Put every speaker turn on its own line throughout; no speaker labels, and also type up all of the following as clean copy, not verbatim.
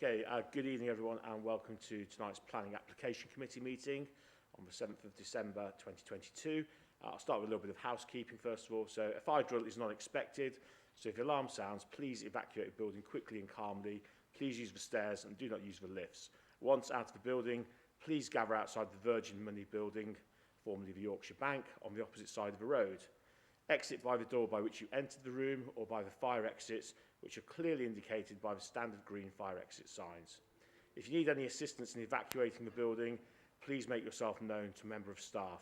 Okay, good evening everyone and welcome to tonight's Planning Application Committee meeting on the 7th of December 2022. I'll start with a little bit of housekeeping first of all. So a fire drill is not expected, so if the alarm sounds, please evacuate the building quickly and calmly. Please use the stairs and do not use the lifts. Once out of the building, please gather outside the Virgin Money building, formerly the Yorkshire Bank, on the opposite side of the road. Exit by the door by which you entered the room or by the fire exits, which are clearly indicated by the standard green fire exit signs. If you need any assistance in evacuating the building, please make yourself known to a member of staff.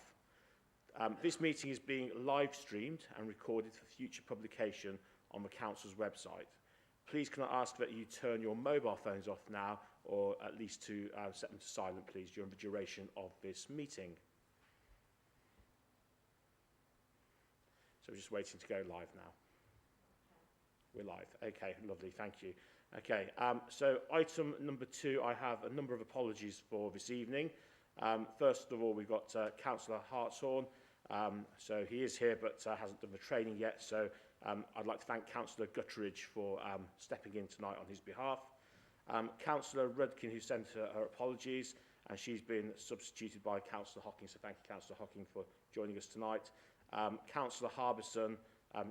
This meeting is being live streamed and recorded for future publication on the Council's website. Please can I ask that you turn your mobile phones off now, or at least to set them to silent, please, during the duration of this meeting. So we're just waiting to go live now. We're live. Okay, lovely, thank you. Okay, so item number 2, I have a number of apologies for this evening. First of all, we've got Councillor Hartshorn. So he is here but hasn't done the training yet, so I'd like to thank Councillor Gutteridge for stepping in tonight on his behalf. Councillor Rudkin, who sent her apologies, and she's been substituted by Councillor Hocking, so thank you, Councillor Hocking, for joining us tonight. Councillor Harbison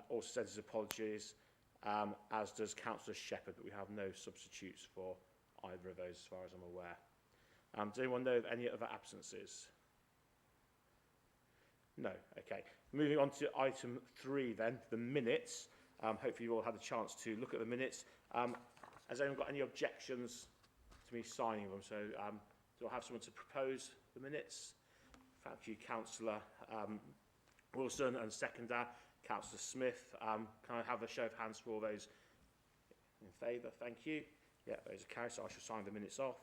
also sends his apologies, as does Councillor Shepherd, but we have no substitutes for either of those as far as I'm aware. Does anyone know of any other absences? No. Okay. Moving on to item 3 then, the minutes. Hopefully you all had a chance to look at the minutes. Has anyone got any objections to me signing them? So do I have someone to propose the minutes? Thank you, Councillor Wilson, and seconder, Councillor Smith. Can I have a show of hands for all those in favour? Thank you. Yeah, those are carried, so I shall sign the minutes off.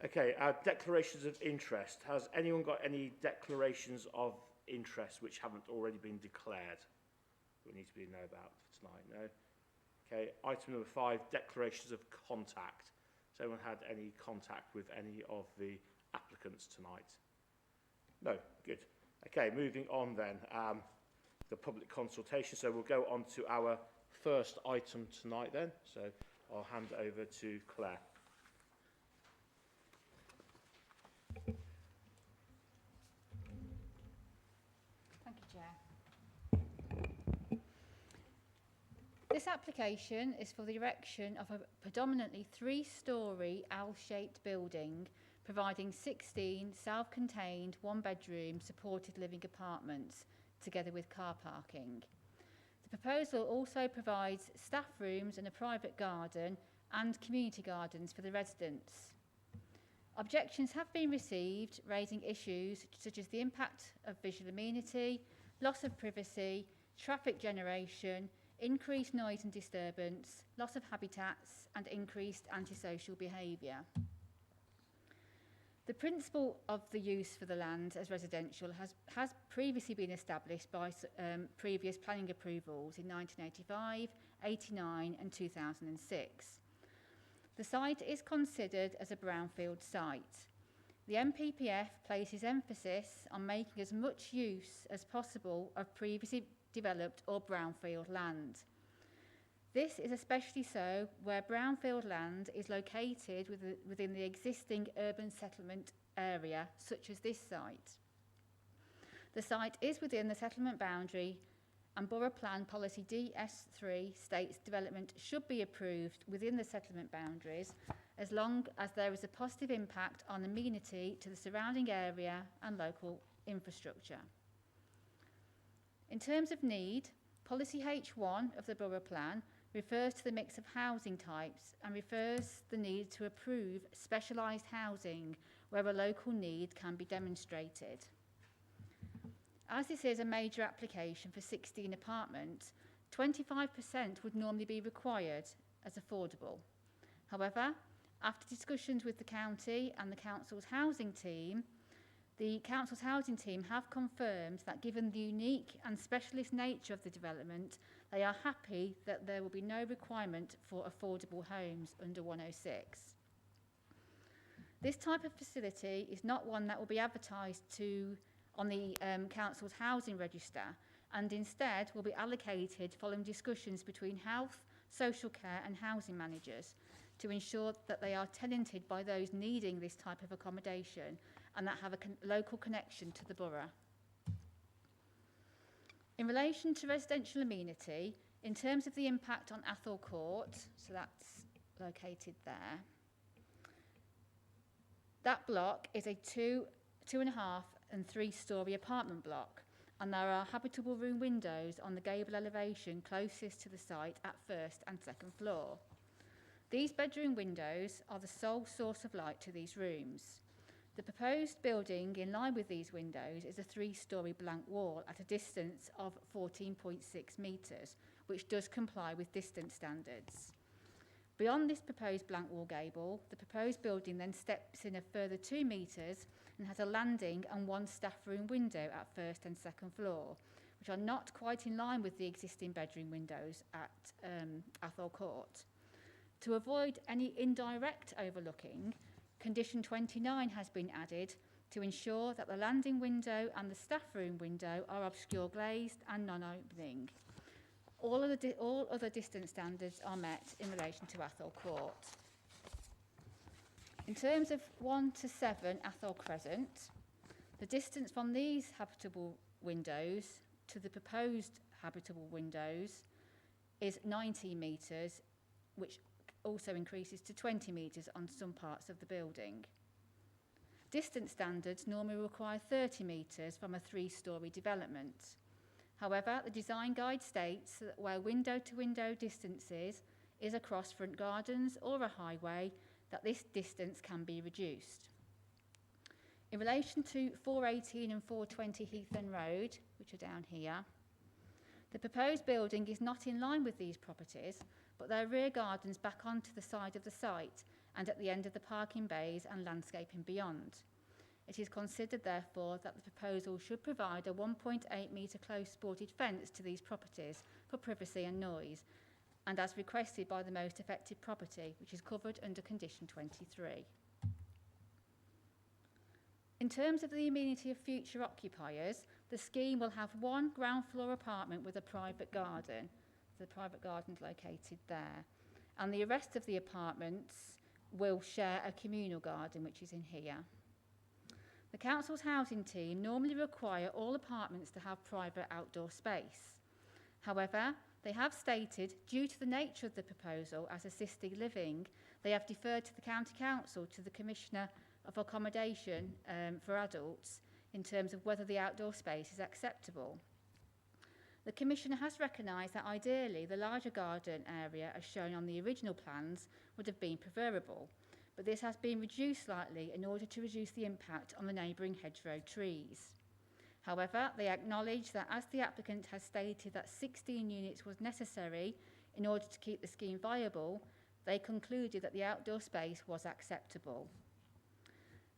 Okay, declarations of interest. Has anyone got any declarations of interest which haven't already been declared? We need to know about for tonight, no? Okay, item number 5, declarations of contact. Has anyone had any contact with any of the applicants tonight? No, good. Okay, moving on then, the public consultation. So we'll go on to our first item tonight then. So I'll hand over to Claire.
Thank you, Chair. This application is for the erection of a predominantly 3-storey L-shaped building providing 16 self-contained 1-bedroom supported living apartments together with car parking. The proposal also provides staff rooms and a private garden and community gardens for the residents. Objections have been received, raising issues such as the impact of visual amenity, loss of privacy, traffic generation, increased noise and disturbance, loss of habitats, and increased antisocial behaviour. The principle of the use for the land as residential has previously been established by previous planning approvals in 1985, 89 and 2006. The site is considered as a brownfield site. The MPPF places emphasis on making as much use as possible of previously developed or brownfield land. This is especially so where brownfield land is located within the existing urban settlement area, such as this site. The site is within the settlement boundary, and Borough Plan Policy DS3 states development should be approved within the settlement boundaries as long as there is a positive impact on amenity to the surrounding area and local infrastructure. In terms of need, Policy H1 of the Borough Plan refers to the mix of housing types and refers the need to approve specialised housing where a local need can be demonstrated. As this is a major application for 16 apartments, 25% would normally be required as affordable. However, after discussions with the county and the council's housing team have confirmed that given the unique and specialist nature of the development, They are happy that there will be no requirement for affordable homes under 106. This type of facility is not one that will be advertised on the council's housing register, and instead will be allocated following discussions between health, social care and housing managers to ensure that they are tenanted by those needing this type of accommodation and that have a local connection to the borough. In relation to residential amenity, in terms of the impact on Athol Court, so that's located there, that block is a 2.5 and 3-storey apartment block, and there are habitable room windows on the gable elevation closest to the site at first and second floor. These bedroom windows are the sole source of light to these rooms. The proposed building in line with these windows is a 3-storey blank wall at a distance of 14.6 metres, which does comply with distance standards. Beyond this proposed blank wall gable, the proposed building then steps in a further 2 metres and has a landing and 1 staff room window at first and second floor, which are not quite in line with the existing bedroom windows at Athol Court. To avoid any indirect overlooking, Condition 29 has been added to ensure that the landing window and the staff room window are obscure glazed and non-opening. All other distance standards are met in relation to Athol Court. In terms of 1 to 7 Athol Crescent, the distance from these habitable windows to the proposed habitable windows is 19 metres, which also increases to 20 metres on some parts of the building. Distance standards normally require 30 metres from a 3-storey development. However, the design guide states that where window-to-window distances is across front gardens or a highway, that this distance can be reduced. In relation to 418 and 420 Heathland Road, which are down here, the proposed building is not in line with these properties, but their rear gardens back onto the side of the site and at the end of the parking bays and landscaping beyond. It is considered, therefore, that the proposal should provide a 1.8 metre close supported fence to these properties for privacy and noise, and as requested by the most affected property, which is covered under Condition 23. In terms of the amenity of future occupiers, the scheme will have 1 ground floor apartment with a private garden. The private garden is located there. And the rest of the apartments will share a communal garden, which is in here. The council's housing team normally require all apartments to have private outdoor space. However, they have stated, due to the nature of the proposal as assisted living, they have deferred to the County Council to the Commissioner of Accommodation for Adults in terms of whether the outdoor space is acceptable. The Commissioner has recognised that ideally the larger garden area as shown on the original plans would have been preferable, but this has been reduced slightly in order to reduce the impact on the neighbouring hedgerow trees. However, they acknowledge that as the applicant has stated that 16 units was necessary in order to keep the scheme viable, they concluded that the outdoor space was acceptable.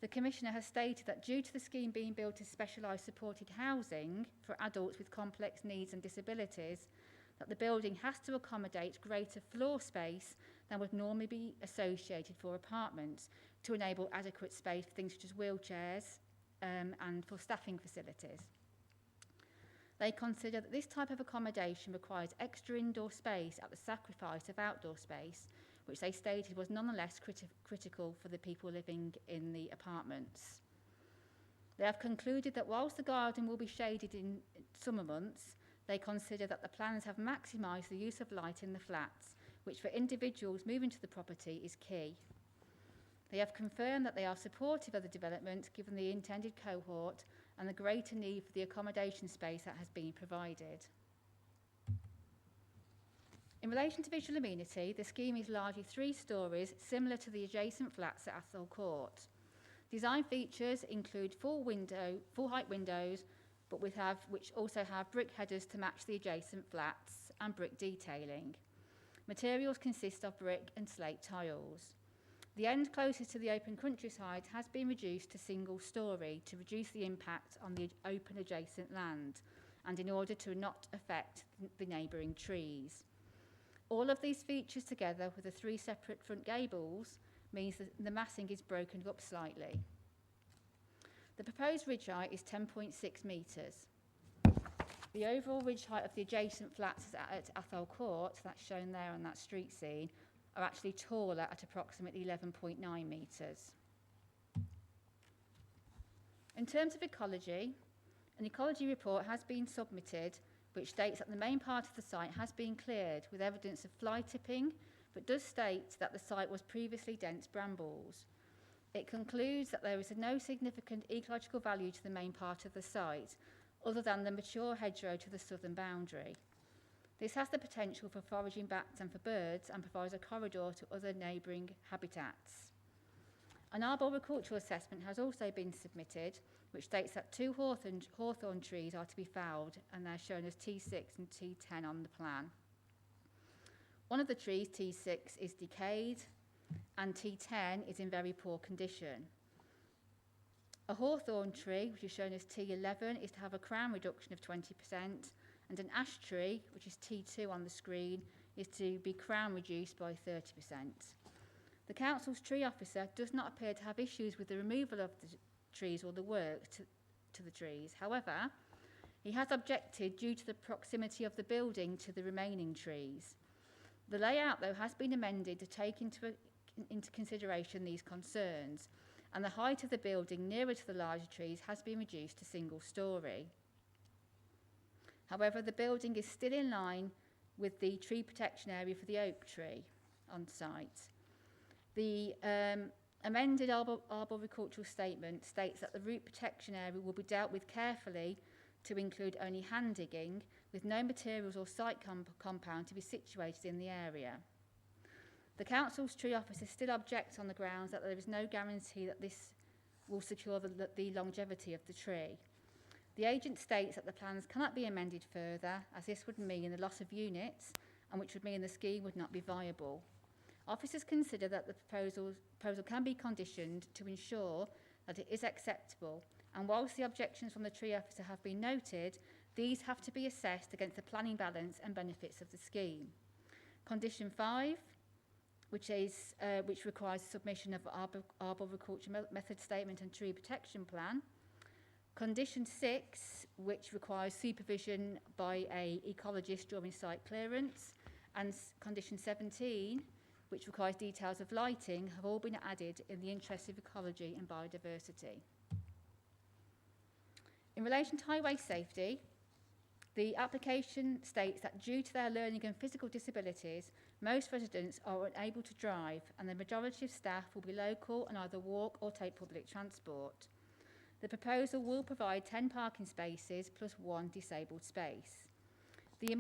The Commissioner has stated that due to the scheme being built as specialised supported housing for adults with complex needs and disabilities, that the building has to accommodate greater floor space than would normally be associated for apartments to enable adequate space for things such as wheelchairs and for staffing facilities. They consider that this type of accommodation requires extra indoor space at the sacrifice of outdoor space, which they stated was nonetheless critical for the people living in the apartments. They have concluded that whilst the garden will be shaded in summer months, they consider that the plans have maximised the use of light in the flats, which for individuals moving to the property is key. They have confirmed that they are supportive of the development given the intended cohort and the greater need for the accommodation space that has been provided. In relation to visual amenity, the scheme is largely 3 storeys, similar to the adjacent flats at Athol Court. Design features include full height windows, but which also have brick headers to match the adjacent flats and brick detailing. Materials consist of brick and slate tiles. The end closest to the open countryside has been reduced to single storey to reduce the impact on the open adjacent land, and in order to not affect the neighbouring trees. All of these features together with the 3 separate front gables means that the massing is broken up slightly. The proposed ridge height is 10.6 metres. The overall ridge height of the adjacent flats at Athol Court, that's shown there on that street scene, are actually taller at approximately 11.9 metres. In terms of ecology, an ecology report has been submitted which states that the main part of the site has been cleared with evidence of fly tipping, but does state that the site was previously dense brambles. It concludes that there is no significant ecological value to the main part of the site, other than the mature hedgerow to the southern boundary. This has the potential for foraging bats and for birds and provides a corridor to other neighbouring habitats. An arboricultural assessment has also been submitted, which states that 2 hawthorn trees are to be felled, and they're shown as T6 and T10 on the plan. One of the trees, T6, is decayed, and T10 is in very poor condition. A hawthorn tree, which is shown as T11, is to have a crown reduction of 20%, and an ash tree, which is T2 on the screen, is to be crown reduced by 30%. The council's tree officer does not appear to have issues with the removal of the trees or the work to the trees. However, he has objected due to the proximity of the building to the remaining trees. The layout, though, has been amended to take into consideration these concerns, and the height of the building nearer to the larger trees has been reduced to single storey. However, the building is still in line with the tree protection area for the oak tree on site. The amended arboricultural statement states that the root protection area will be dealt with carefully to include only hand digging, with no materials or site compound to be situated in the area. The council's tree officer still objects on the grounds that there is no guarantee that this will secure the longevity of the tree. The agent states that the plans cannot be amended further, as this would mean the loss of units, and which would mean the scheme would not be viable. Officers consider that the proposal can be conditioned to ensure that it is acceptable, and whilst the objections from the tree officer have been noted, these have to be assessed against the planning balance and benefits of the scheme. Condition 5, which requires submission of arboriculture method statement and tree protection plan. Condition 6, which requires supervision by an ecologist during site clearance. And condition 17, which requires details of lighting, have all been added in the interest of ecology and biodiversity. In relation to highway safety, the application states that due to their learning and physical disabilities, most residents are unable to drive, and the majority of staff will be local and either walk or take public transport. The proposal will provide 10 parking spaces plus 1 disabled space. The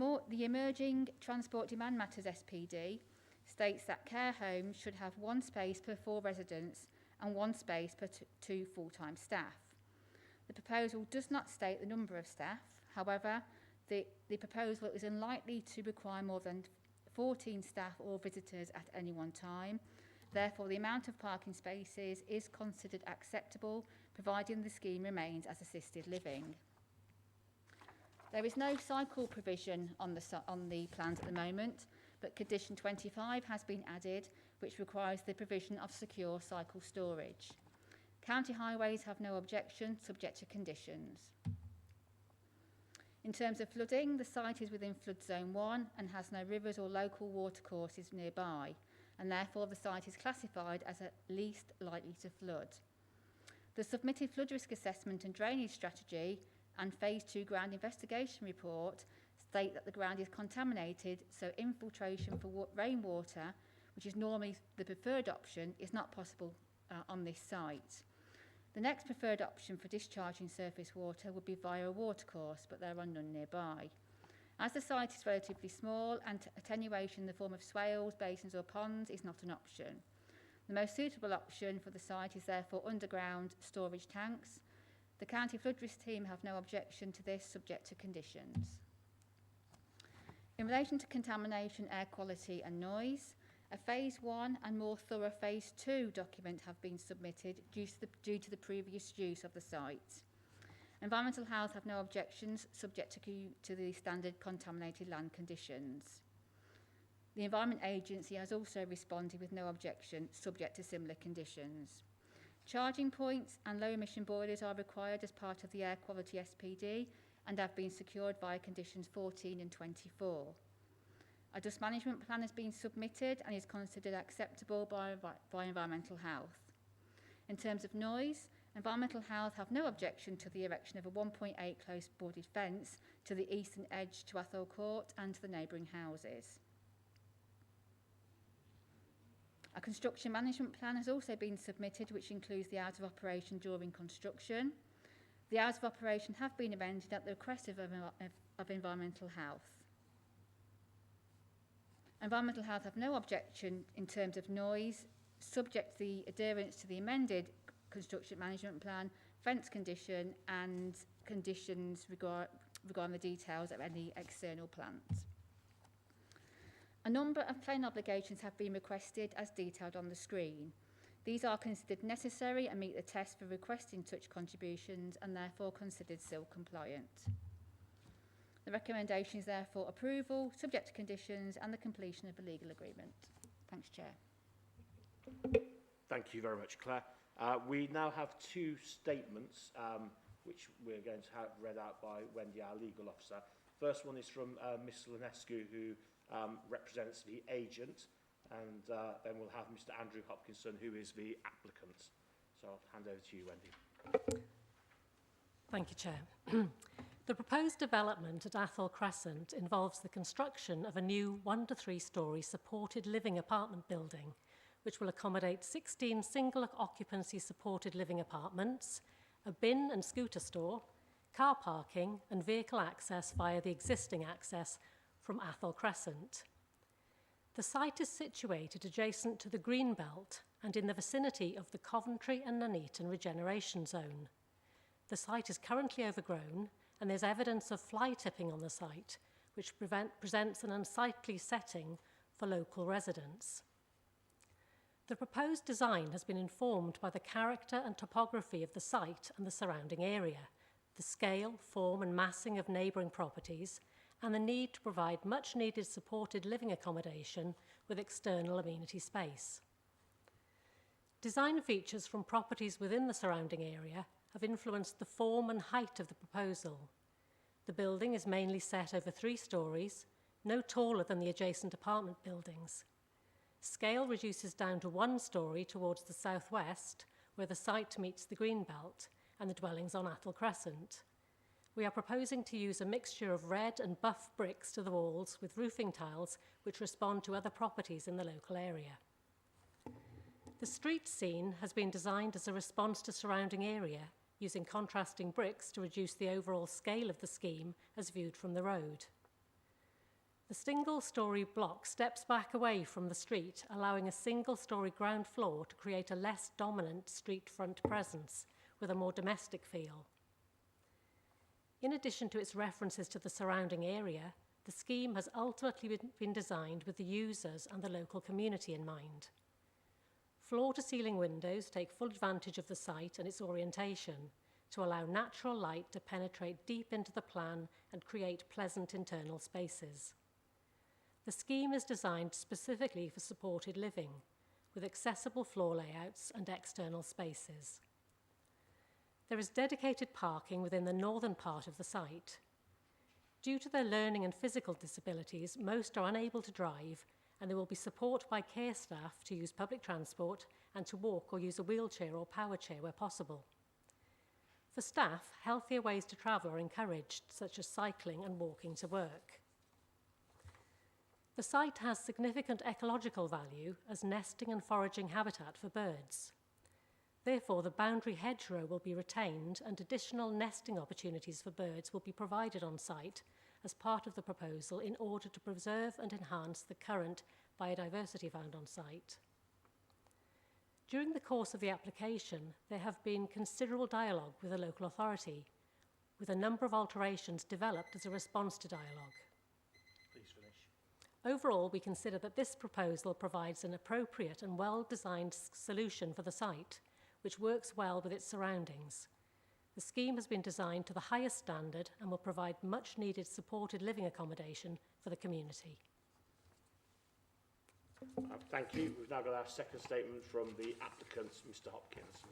Emerging Transport Demand Matters SPD states that care homes should have 1 space per 4 residents and 1 space per 2 full-time staff. The proposal does not state the number of staff. However, the proposal is unlikely to require more than 14 staff or visitors at any one time. Therefore, the amount of parking spaces is considered acceptable, providing the scheme remains as assisted living. There is no cycle provision on the plans at the moment, but condition 25 has been added, which requires the provision of secure cycle storage. County highways have no objection, subject to conditions. In terms of flooding, the site is within flood zone 1 and has no rivers or local watercourses nearby, and therefore the site is classified as at least likely to flood. The submitted flood risk assessment and drainage strategy and Phase 2 ground investigation report state that the ground is contaminated, so infiltration for rainwater, which is normally the preferred option, is not possible on this site. The next preferred option for discharging surface water would be via a watercourse, but there are none nearby. As the site is relatively small and attenuation in the form of swales, basins or ponds is not an option. The most suitable option for the site is therefore underground storage tanks. The County Flood Risk Team have no objection to this, subject to conditions. In relation to contamination, air quality and noise, a Phase 1 and more thorough Phase 2 document have been submitted due to the previous use of the site. Environmental Health have no objections, subject to the standard contaminated land conditions. The Environment Agency has also responded with no objection, subject to similar conditions. Charging points and low emission boilers are required as part of the air quality SPD and have been secured via conditions 14 and 24. A dust management plan has been submitted and is considered acceptable by Environmental Health. In terms of noise, Environmental Health have no objection to the erection of a 1.8 close boarded fence to the eastern edge to Athol Court and to the neighbouring houses. A construction management plan has also been submitted, which includes the hours of operation during construction. The hours of operation have been amended at the request of Environmental Health. Environmental Health have no objection in terms of noise, subject to the adherence to the amended construction management plan, fence condition and conditions regarding the details of any external plans. A number of plan obligations have been requested as detailed on the screen. These are considered necessary and meet the test for requesting such contributions and therefore considered SIL compliant. The recommendation is therefore approval, subject to conditions and the completion of a legal agreement. Thanks, Chair.
Thank you very much, Claire. We now have two statements which we're going to have read out by Wendy, our legal officer. First one is from Ms. Linescu, who represents the agent, and then we'll have Mr. Andrew Hopkinson, who is the applicant. So I'll hand over to you, Wendy.
Thank you, Chair. The proposed development at Athol Crescent involves the construction of a new 1 to 3 storey supported living apartment building, which will accommodate 16 single occupancy supported living apartments, a bin and scooter store, car parking and vehicle access via the existing access from Athol Crescent. The site is situated adjacent to the green belt and in the vicinity of the Coventry and Nuneaton regeneration zone. The site is currently overgrown and there's evidence of fly tipping on the site, which presents an unsightly setting for local residents. The proposed design has been informed by the character and topography of the site and the surrounding area, the scale, form and massing of neighbouring properties, and the need to provide much-needed supported living accommodation with external amenity space. Design features from properties within the surrounding area have influenced the form and height of the proposal. The building is mainly set over 3 storeys, no taller than the adjacent apartment buildings. Scale reduces down to 1 storey towards the southwest, where the site meets the green belt and the dwellings on Athol Crescent. We are proposing to use a mixture of red and buff bricks to the walls with roofing tiles which respond to other properties in the local area. The street scene has been designed as a response to surrounding area, using contrasting bricks to reduce the overall scale of the scheme as viewed from the road. The single-storey block steps back away from the street, allowing a single-storey ground floor to create a less dominant street front presence with a more domestic feel. In addition to its references to the surrounding area, the scheme has ultimately been designed with the users and the local community in mind. Floor-to-ceiling windows take full advantage of the site and its orientation to allow natural light to penetrate deep into the plan and create pleasant internal spaces. The scheme is designed specifically for supported living, with accessible floor layouts and external spaces. There is dedicated parking within the northern part of the site. Due to their learning and physical disabilities, most are unable to drive, and there will be support by care staff to use public transport and to walk or use a wheelchair or power chair where possible. For staff, healthier ways to travel are encouraged, such as cycling and walking to work. The site has significant ecological value as nesting and foraging habitat for birds. Therefore, the boundary hedgerow will be retained and additional nesting opportunities for birds will be provided on site as part of the proposal in order to preserve and enhance the current biodiversity found on site. During the course of the application, there have been considerable dialogue with the local authority, with a number of alterations developed as a response to dialogue.
Please finish.
Overall, we consider that this proposal provides an appropriate and well-designed solution for the site, which works well with its surroundings. The scheme has been designed to the highest standard and will provide much needed supported living accommodation for the community.
Thank you. We've now got our second statement from the applicant, Mr Hopkins.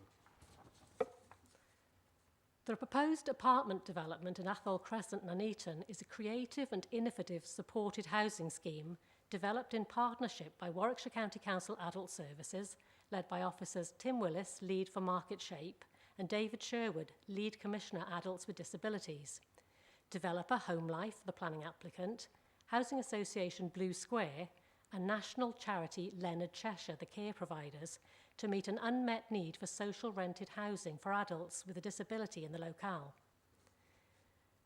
The proposed apartment development in Athol, Crescent, Nuneaton is a creative and innovative supported housing scheme developed in partnership by Warwickshire County Council Adult Services, led by officers Tim Willis, lead for Market Shape, and David Sherwood, lead commissioner Adults with Disabilities. Developer Home Life, the planning applicant, Housing Association Blue Square, and national charity Leonard Cheshire, the care providers, to meet an unmet need for social rented housing for adults with a disability in the locale.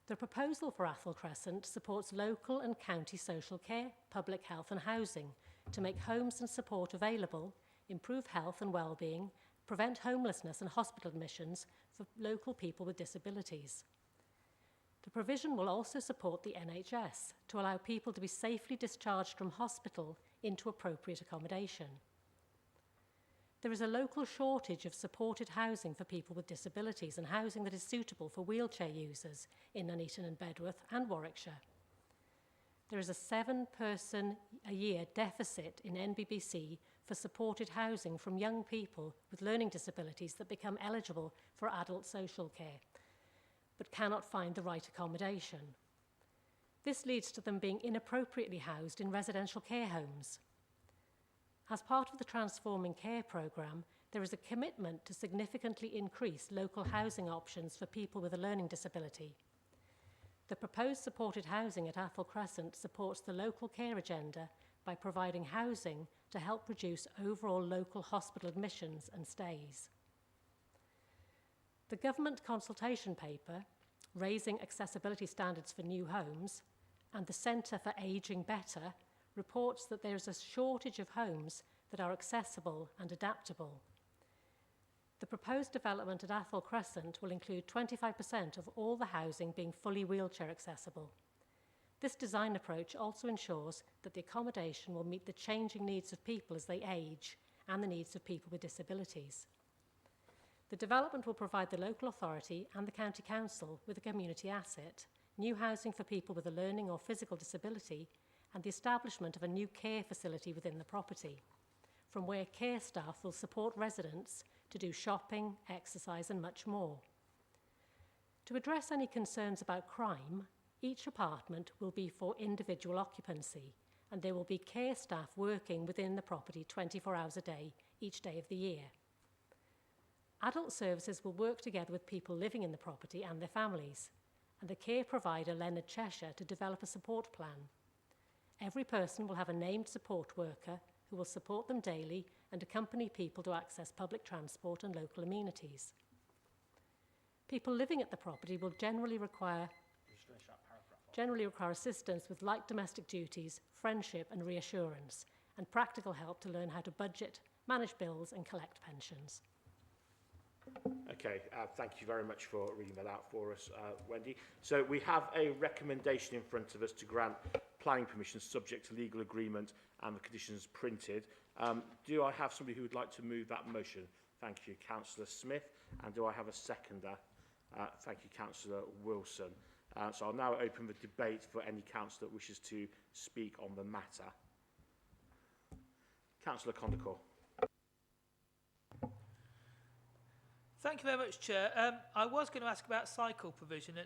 The proposal for Athol Crescent supports local and county social care, public health and housing to make homes and support available, improve health and well-being, prevent homelessness and hospital admissions for local people with disabilities. The provision will also support the NHS to allow people to be safely discharged from hospital into appropriate accommodation. There is a local shortage of supported housing for people with disabilities and housing that is suitable for wheelchair users in Nuneaton and Bedworth and Warwickshire. There is a 7-person-a-year deficit in NBBC for supported housing from young people with learning disabilities that become eligible for adult social care, but cannot find the right accommodation. This leads to them being inappropriately housed in residential care homes. As part of the Transforming Care programme, there is a commitment to significantly increase local housing options for people with a learning disability. The proposed supported housing at Athol Crescent supports the local care agenda by providing housing to help reduce overall local hospital admissions and stays. The government consultation paper, Raising Accessibility Standards for New Homes, and the Centre for Ageing Better reports that there is a shortage of homes that are accessible and adaptable. The proposed development at Athol Crescent will include 25% of all the housing being fully wheelchair accessible. This design approach also ensures that the accommodation will meet the changing needs of people as they age and the needs of people with disabilities. The development will provide the local authority and the county council with a community asset, new housing for people with a learning or physical disability, and the establishment of a new care facility within the property, from where care staff will support residents to do shopping, exercise and much more. To address any concerns about crime, each apartment will be for individual occupancy, and there will be care staff working within the property 24 hours a day, each day of the year. Adult services will work together with people living in the property and their families, and the care provider Leonard Cheshire to develop a support plan. Every person will have a named support worker who will support them daily and accompany people to access public transport and local amenities. People living at the property will generally require assistance with light domestic duties, friendship and reassurance, and practical help to learn how to budget, manage bills and collect pensions.
Okay, thank you very much for reading that out for us, Wendy. So we have a recommendation in front of us to grant planning permission subject to legal agreement and the conditions printed. Do I have somebody who would like to move that motion? Thank you, Councillor Smith. And do I have a seconder? Thank you, Councillor Wilson. So I'll now open the debate for any councillor that wishes to speak on the matter. Councillor Condacor.
Thank you very much, Chair. I was going to ask about cycle provision,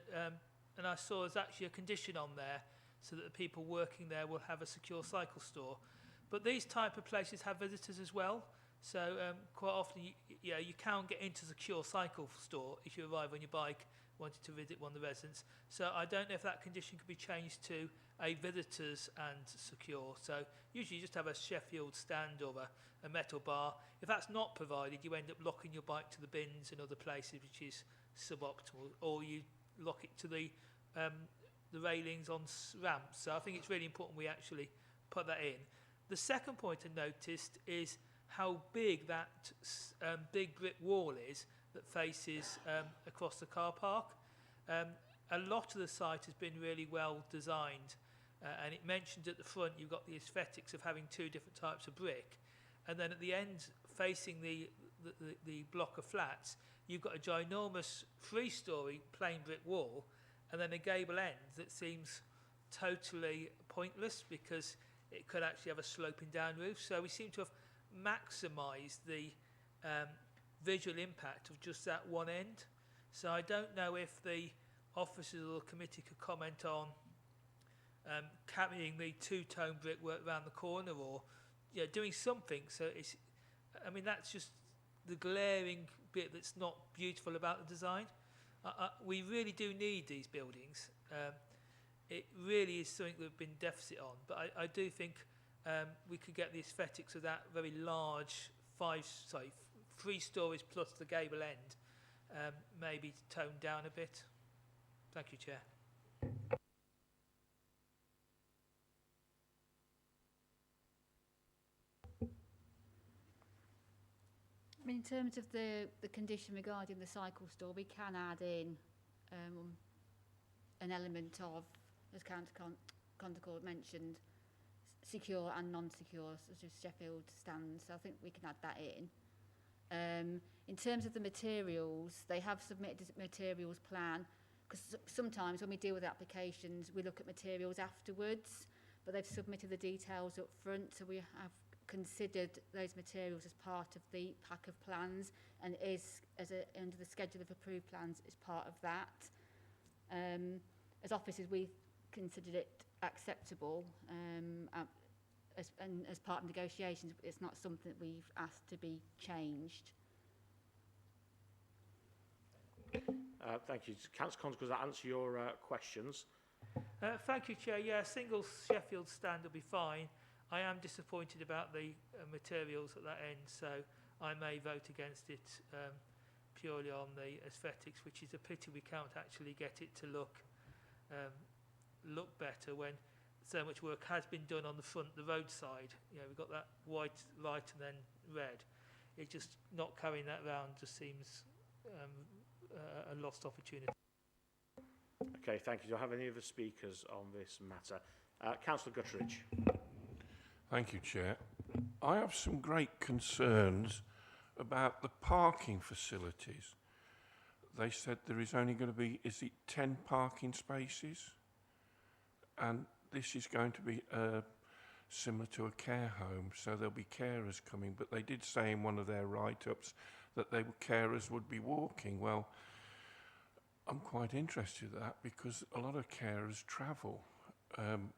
and I saw there's actually a condition on there so that the people working there will have a secure cycle store. But these type of places have visitors as well, so quite often you can get into a secure cycle store if you arrive on your bike wanting to visit one of the residents. So I don't know if that condition could be changed to a visitors and secure. So usually you just have a Sheffield stand or a metal bar. If that's not provided, you end up locking your bike to the bins and other places, which is suboptimal, or you lock it to the railings on ramps. So I think it's really important we actually put that in. The second point I noticed is how big that big brick wall is that faces across the car park. A lot of the site has been really well designed, and it mentioned at the front you've got the aesthetics of having two different types of brick. and then at the end, facing the block of flats, you've got a ginormous 3-storey plain brick wall, and then a gable end that seems totally pointless because it could actually have a sloping down roof. So we seem to have maximised the visual impact of just that one end. So I don't know if the officers or the committee could comment on carrying the 2-tone brickwork around the corner, or doing something. So it's, I mean, that's just the glaring bit that's not beautiful about the design. We really do need these buildings. It really is something that we've been deficit on, but I do think we could get the aesthetics of that very large 3 stories plus the gable end maybe toned down a bit. Thank you, Chair.
I mean, in terms of the condition regarding the cycle store, we can add in an element of, as Condecourt mentioned, secure and non-secure, such as Sheffield stands. So I think we can add that in. In terms of the materials, they have submitted a materials plan, because sometimes when we deal with applications, we look at materials afterwards, but they've submitted the details up front, so we have considered those materials as part of the pack of plans, and is under the schedule of approved plans as part of that. As officers, we considered it acceptable as part of negotiations. It's not something that we've asked to be changed.
Thank you. Councillor Cons, does that answer your questions?
Thank you, Chair. Yeah, a single Sheffield stand will be fine. I am disappointed about the materials at that end, so I may vote against it purely on the aesthetics, which is a pity we can't actually get it to look better when so much work has been done on the front, the roadside. You know, we've got that white light and then red. It just not carrying that round just seems a lost opportunity.
Okay, thank you. Do I have any other speakers on this matter? Councillor Guttridge.
Thank you, Chair. I have some great concerns about the parking facilities. They said there is only going to be, is it 10 parking spaces? And this is going to be similar to a care home, so there'll be carers coming, but they did say in one of their write-ups that carers would be walking. Well, I'm quite interested in that because a lot of carers travel.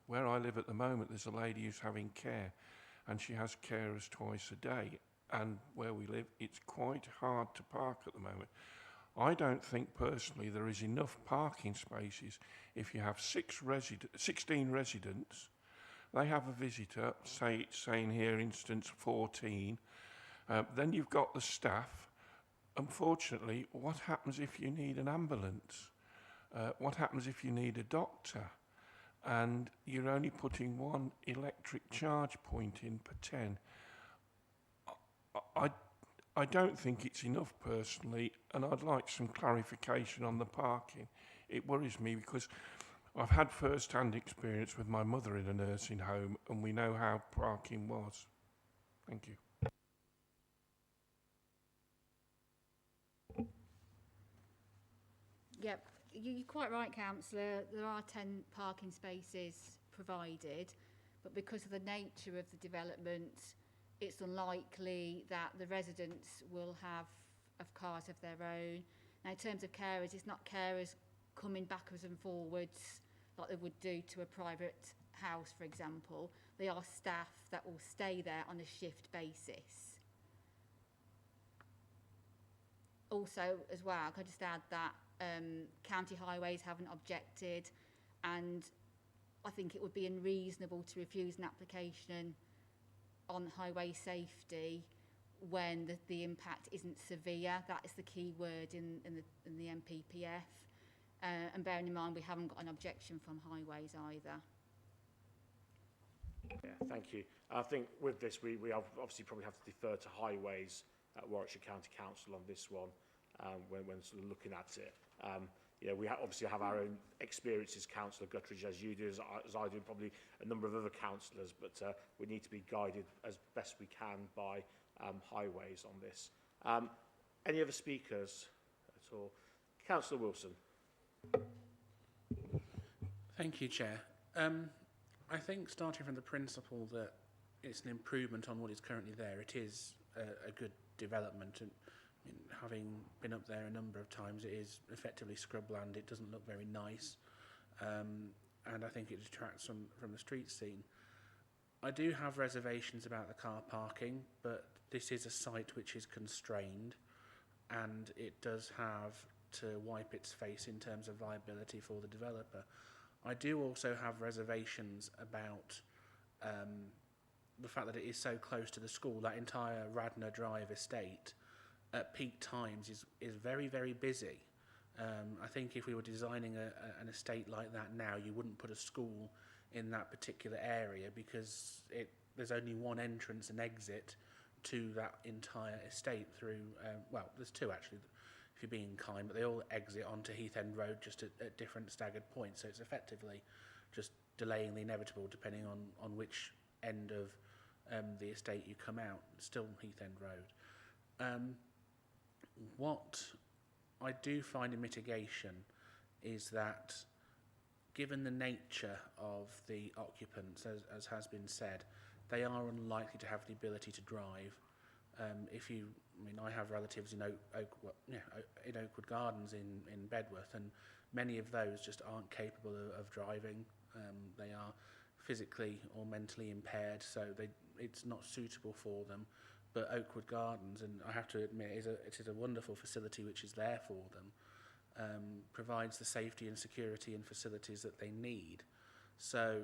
Where I live at the moment, there's a lady who's having care, and she has carers twice a day, and where we live, it's quite hard to park at the moment. I don't think personally there is enough parking spaces. If you have 16 residents, they have a visitor, say it's saying here instance 14, then you've got the staff. Unfortunately, what happens if you need an ambulance? What happens if you need a doctor? And you're only putting one electric charge point in per 10. I don't think it's enough personally, and I'd like some clarification on the parking. It worries me because I've had first-hand experience with my mother in a nursing home, and we know how parking was. Thank you.
Yep, you're quite right, Councillor. There are 10 parking spaces provided, but because of the nature of the development, it's unlikely that the residents will have cars of their own. Now, in terms of carers, it's not carers coming backwards and forwards like they would do to a private house, for example. They are staff that will stay there on a shift basis. Also, as well, can I just add that county highways haven't objected, and I think it would be unreasonable to refuse an application on highway safety when the impact isn't severe. That is the key word in the MPPF. And bearing in mind we haven't got an objection from highways either.
Yeah, thank you. I think with this we obviously probably have to defer to highways at Warwickshire County Council on this one when sort of looking at it. you know, we obviously have our own experiences, Councillor Guttridge, as you do, as I do, probably a number of other councillors, but we need to be guided as best we can by highways on this. Any other speakers at all? Councillor Wilson.
Thank you, Chair. I think starting from the principle that it's an improvement on what is currently there, it is a good development. And I mean, having been up there a number of times, it is effectively scrubland. It doesn't look very nice, and I think it detracts from the street scene. I do have reservations about the car parking, but this is a site which is constrained, and it does have to wipe its face in terms of viability for the developer. I do also have reservations about the fact that it is so close to the school. That entire Radnor Drive estate at peak times is very, very busy. I think if we were designing an estate like that now, you wouldn't put a school in that particular area because there's only one entrance and exit to that entire estate through, well, there's two actually, if you're being kind, but they all exit onto Heath End Road just at different staggered points. So it's effectively just delaying the inevitable depending on which end of the estate you come out. It's still Heath End Road. What I do find in mitigation is that given the nature of the occupants, as has been said, they are unlikely to have the ability to drive. I have relatives in Oakwood Gardens in Bedworth, and many of those just aren't capable of driving. They are physically or mentally impaired, so it's not suitable for them. But Oakwood Gardens, and I have to admit, it is a wonderful facility which is there for them, provides the safety and security and facilities that they need. So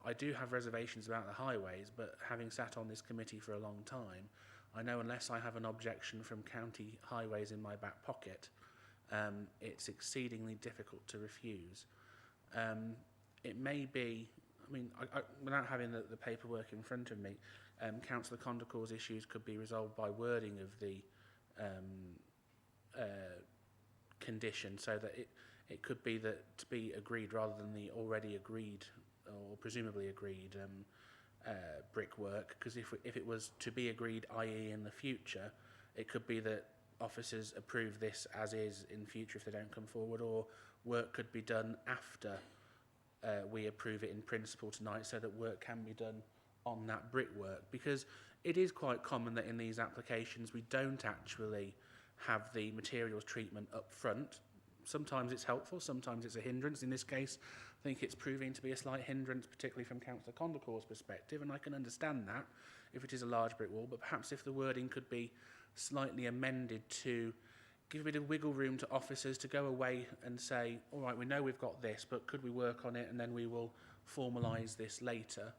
I do have reservations about the highways, but having sat on this committee for a long time, I know unless I have an objection from county highways in my back pocket, it's exceedingly difficult to refuse. It may be, without having the paperwork in front of me, Councillor Condacor's issues could be resolved by wording of the condition, so that it could be that to be agreed rather than the already agreed or presumably agreed brickwork, because if it was to be agreed, i.e. in the future, it could be that officers approve this as is in future if they don't come forward, or work could be done after we approve it in principle tonight, so that work can be done on that brickwork, because it is quite common that in these applications we don't actually have the materials treatment up front. Sometimes it's helpful, sometimes it's a hindrance. In this case, I think it's proving to be a slight hindrance, particularly from Councillor Condacor's perspective, and I can understand that if it is a large brick wall, but perhaps if the wording could be slightly amended to give a bit of wiggle room to officers to go away and say, all right, we know we've got this, but could we work on it, and then we will formalise this later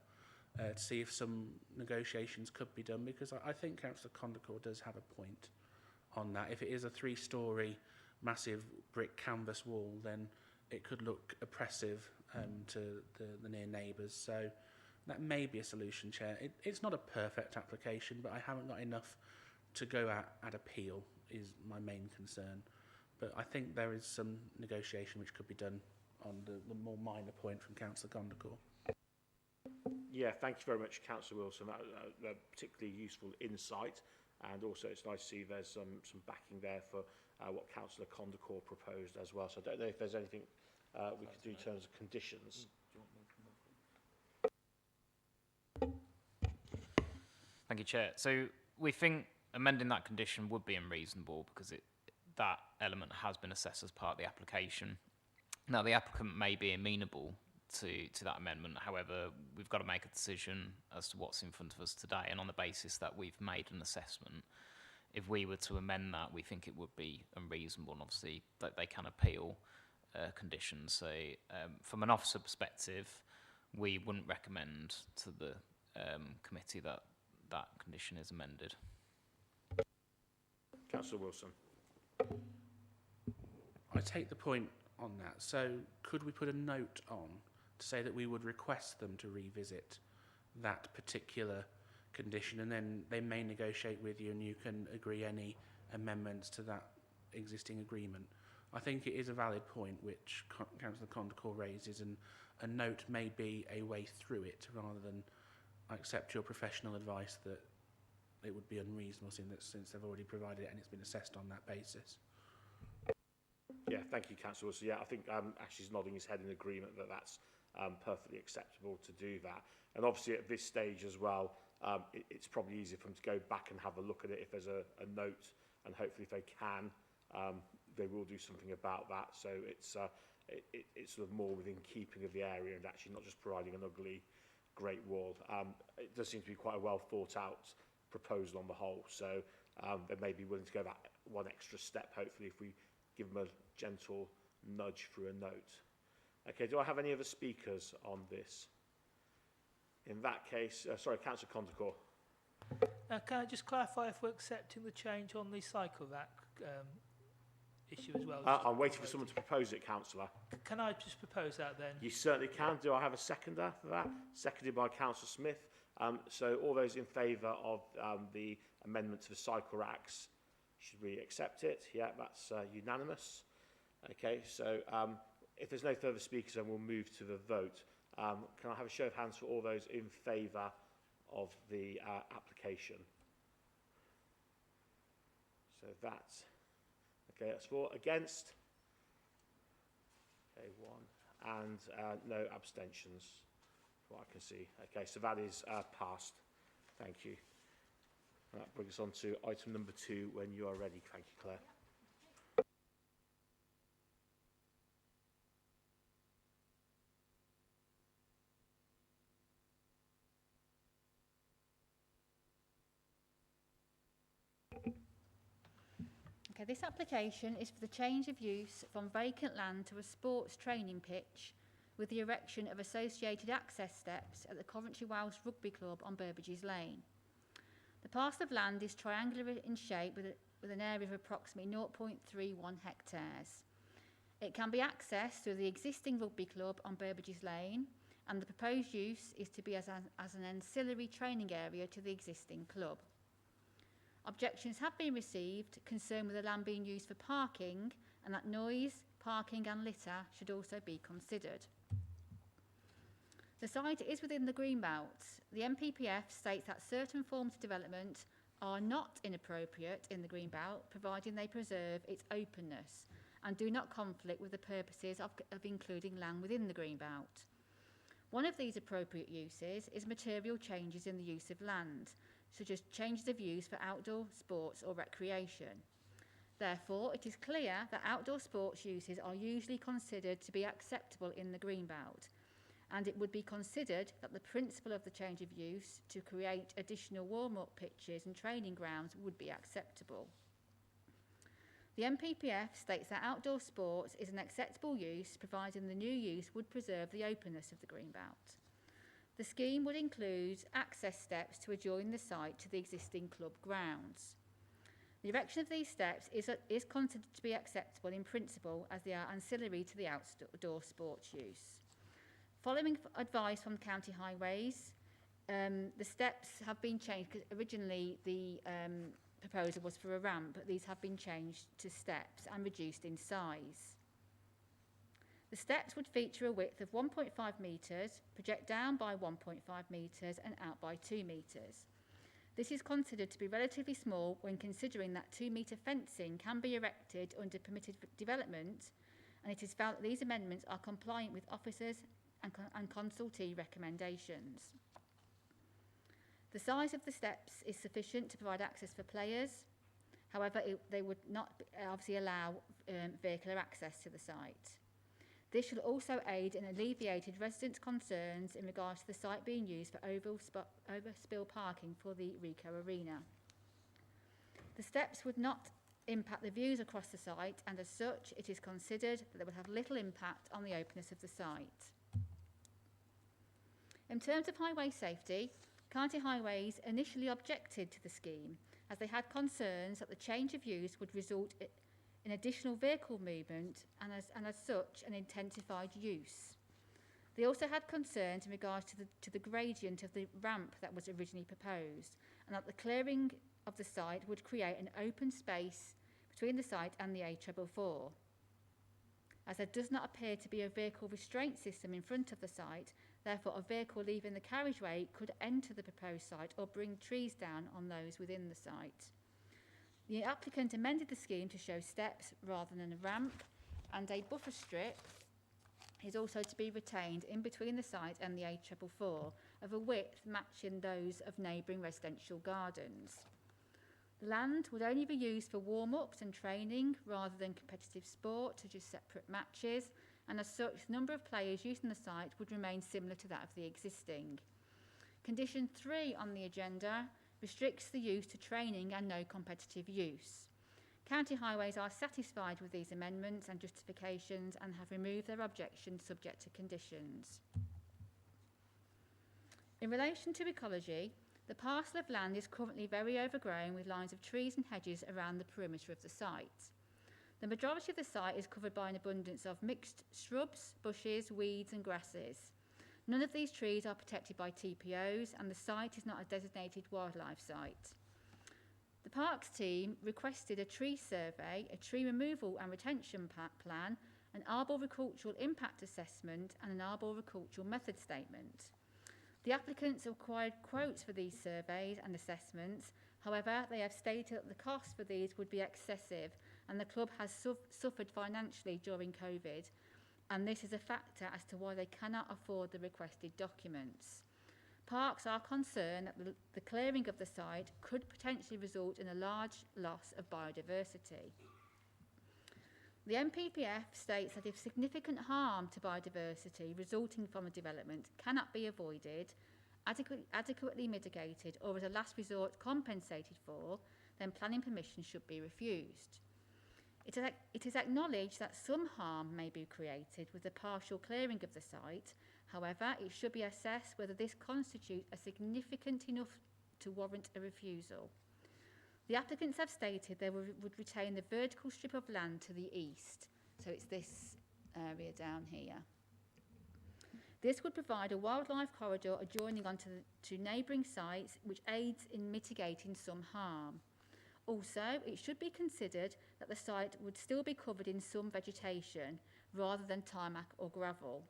to see if some negotiations could be done, because I think Councillor Condacor does have a point on that. If it is a 3-storey massive brick canvas wall, then it could look oppressive to the near neighbours. So that may be a solution, Chair. It's not a perfect application, but I haven't got enough to go at appeal, is my main concern. But I think there is some negotiation which could be done on the more minor point from Councillor Condacor.
Yeah, thank you very much, Councillor Wilson. That was a particularly useful insight, and also it's nice to see there's some backing there for what Councillor Condacor proposed as well. So I don't know if there's anything we could do in terms of conditions.
Thank you, Chair. So we think amending that condition would be unreasonable because that element has been assessed as part of the application. Now, the applicant may be amenable to that amendment. However, we've got to make a decision as to what's in front of us today, and on the basis that we've made an assessment, if we were to amend that, we think it would be unreasonable, and obviously that they can appeal conditions. So from an officer perspective, we wouldn't recommend to the committee that that condition is amended.
Councillor Wilson.
I take the point on that. So could we put a note on to say that we would request them to revisit that particular condition, and then they may negotiate with you and you can agree any amendments to that existing agreement? I think it is a valid point which Councillor Condacor raises, and a note may be a way through it rather than I accept your professional advice that it would be unreasonable since they've already provided it and it's been assessed on that basis.
Yeah, thank you, Councillor. So, yeah, I think Ashley's nodding his head in agreement that that's perfectly acceptable to do that. And obviously at this stage as well, it's probably easier for them to go back and have a look at it if there's a note, and hopefully if they can, they will do something about that. So it's sort of more within keeping of the area and actually not just providing an ugly Great Wall. It does seem to be quite a well thought out proposal on the whole. So they may be willing to go that one extra step, hopefully, if we give them a gentle nudge through a note. Okay, do I have any other speakers on this? In that case, sorry, Councillor Condacor.
Can I just clarify if we're accepting the change on the cycle rack issue as well?
I'm waiting for someone to propose it, Councillor.
Can I just propose that then?
You certainly can. Do I have a seconder for that? Seconded by Councillor Smith. So all those in favour of the amendment to the cycle racks, should we accept it? Yeah, that's unanimous. Okay, so if there's no further speakers, then we'll move to the vote. Can I have a show of hands for all those in favour of the application? So that's, okay, that's 4. Against? Okay, 1. And no abstentions, from what I can see. Okay, so that is passed. Thank you. And that brings us on to item number 2 when you are ready. Thank you, Claire.
Okay, this application is for the change of use from vacant land to a sports training pitch with the erection of associated access steps at the Coventry Rugby Club on Burbage's Lane. The parcel of land is triangular in shape with an area of approximately 0.31 hectares. It can be accessed through the existing rugby club on Burbage's Lane, and the proposed use is to be as an ancillary training area to the existing club. Objections have been received concerned with the land being used for parking, and that noise, parking and litter should also be considered. The site is within the green belt. The NPPF states that certain forms of development are not inappropriate in the green belt, providing they preserve its openness and do not conflict with the purposes of including land within the green belt. One of these appropriate uses is material changes in the use of land, such as changes of use for outdoor sports or recreation. Therefore, it is clear that outdoor sports uses are usually considered to be acceptable in the green belt, and it would be considered that the principle of the change of use to create additional warm-up pitches and training grounds would be acceptable. The NPPF states that outdoor sports is an acceptable use, providing the new use would preserve the openness of the green belt. The scheme would include access steps to adjoin the site to the existing club grounds. The erection of these steps is considered to be acceptable in principle, as they are ancillary to the outdoor sports use. Following advice from County Highways, the steps have been changed, because originally the proposal was for a ramp, but these have been changed to steps and reduced in size. The steps would feature a width of 1.5 metres, project down by 1.5 metres and out by 2 metres. This is considered to be relatively small when considering that 2-metre fencing can be erected under permitted development, and it is felt that these amendments are compliant with officers and consultee recommendations. The size of the steps is sufficient to provide access for players. However, they would not obviously allow vehicular access to the site. This should also aid in alleviating residents' concerns in regards to the site being used for overspill parking for the Rico Arena. The steps would not impact the views across the site, and as such, it is considered that they would have little impact on the openness of the site. In terms of highway safety, County Highways initially objected to the scheme, as they had concerns that the change of use would result in additional vehicle movement and as such an intensified use. They also had concerns in regards to the gradient of the ramp that was originally proposed, and that the clearing of the site would create an open space between the site and the A444. As there does not appear to be a vehicle restraint system in front of the site, therefore a vehicle leaving the carriageway could enter the proposed site or bring trees down on those within the site. The applicant amended the scheme to show steps rather than a ramp, and a buffer strip is also to be retained in between the site and the A444 of a width matching those of neighbouring residential gardens. The land would only be used for warm-ups and training rather than competitive sport, such as separate matches, and as such, the number of players using the site would remain similar to that of the existing. Condition 3 on the agenda restricts the use to training and no competitive use. County Highways are satisfied with these amendments and justifications and have removed their objections subject to conditions. In relation to ecology, the parcel of land is currently very overgrown with lines of trees and hedges around the perimeter of the site. The majority of the site is covered by an abundance of mixed shrubs, bushes, weeds and grasses. None of these trees are protected by TPOs and the site is not a designated wildlife site. The Parks team requested a tree survey, a tree removal and retention plan, an arboricultural impact assessment and an arboricultural method statement. The applicants required quotes for these surveys and assessments. However, they have stated that the cost for these would be excessive and the club has suffered financially during COVID, and this is a factor as to why they cannot afford the requested documents. Parks are concerned that the clearing of the site could potentially result in a large loss of biodiversity. The MPPF states that if significant harm to biodiversity resulting from a development cannot be avoided, adequately mitigated or as a last resort compensated for, then planning permission should be refused. It is acknowledged that some harm may be created with the partial clearing of the site. However, it should be assessed whether this constitutes a significant enough to warrant a refusal. The applicants have stated they would retain the vertical strip of land to the east, so it's this area down here. This would provide a wildlife corridor adjoining onto neighbouring sites, which aids in mitigating some harm. Also, it should be considered that the site would still be covered in some vegetation rather than tarmac or gravel.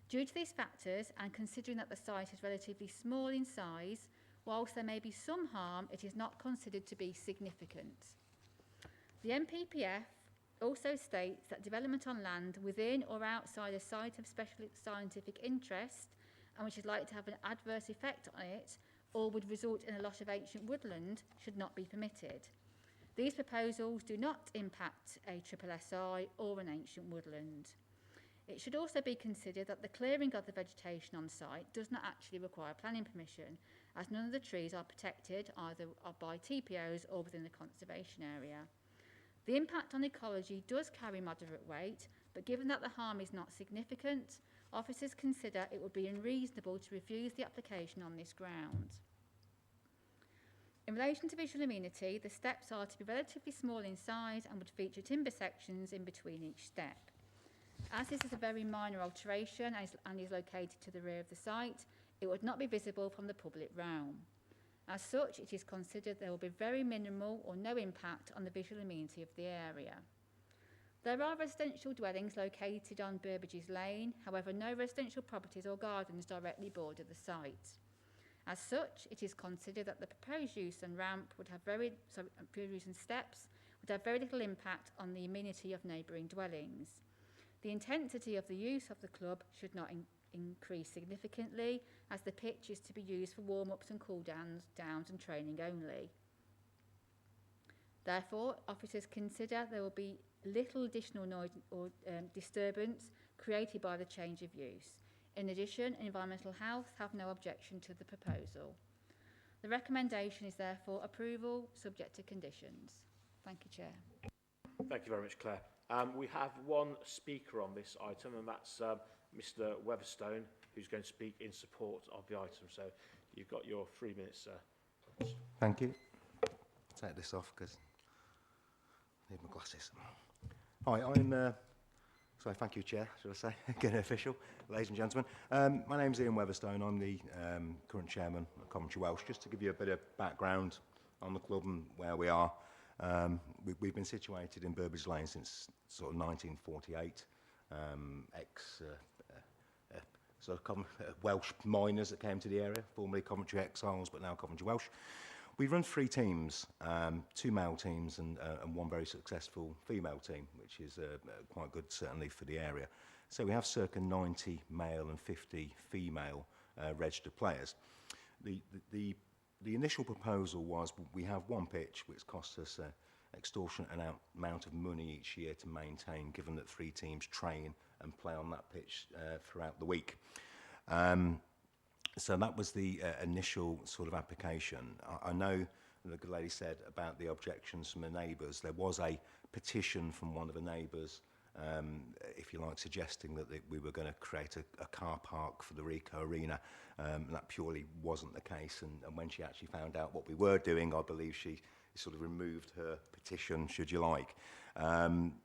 Due to these factors, and considering that the site is relatively small in size, whilst there may be some harm, it is not considered to be significant. The MPPF also states that development on land within or outside a site of special scientific interest and which is likely to have an adverse effect on it or would result in a loss of ancient woodland should not be permitted. These proposals do not impact a SSSI or an ancient woodland. It should also be considered that the clearing of the vegetation on site does not actually require planning permission, as none of the trees are protected either by TPOs or within the conservation area. The impact on ecology does carry moderate weight, but given that the harm is not significant, officers consider it would be unreasonable to refuse the application on this ground. In relation to visual amenity, the steps are to be relatively small in size and would feature timber sections in between each step. As this is a very minor alteration and is located to the rear of the site, it would not be visible from the public realm. As such, it is considered there will be very minimal or no impact on the visual amenity of the area. There are residential dwellings located on Burbage's Lane, however no residential properties or gardens directly border the site. As such, it is considered that the proposed use and ramp would have steps would have very little impact on the amenity of neighbouring dwellings. The intensity of the use of the club should not increase significantly, as the pitch is to be used for warm-ups and cool-downs and training only. Therefore, officers consider there will be little additional noise or disturbance created by the change of use. In addition, Environmental Health have no objection to the proposal. The recommendation is therefore approval, subject to conditions. Thank you, Chair.
Thank you very much, Claire. We have one speaker on this item, and that's Mr. Weatherstone, who's going to speak in support of the item. So you've got your 3 minutes, sir.
Thank you. I'll take this off because I need my glasses. Hi, thank you, Chair, should I say, getting official, ladies and gentlemen. My name's Ian Weatherstone. I'm the current chairman of Coventry Welsh. Just to give you a bit of background on the club and where we are. We've been situated in Burbage Lane since sort of 1948. Welsh miners that came to the area, formerly Coventry exiles, but now Coventry Welsh. We run 3 teams, 2 male teams and 1 very successful female team, which is quite good certainly for the area. So we have circa 90 male and 50 female registered players. The initial proposal was we have 1 pitch, which costs us an extortionate amount of money each year to maintain, given that 3 teams train and play on that pitch throughout the week. So that was the initial sort of application. I know the good lady said about the objections from the neighbours. There was a petition from one of the neighbours, if you like, suggesting that we were going to create a car park for the Rico Arena. And that purely wasn't the case. And when she actually found out what we were doing, I believe she sort of removed her petition, should you like.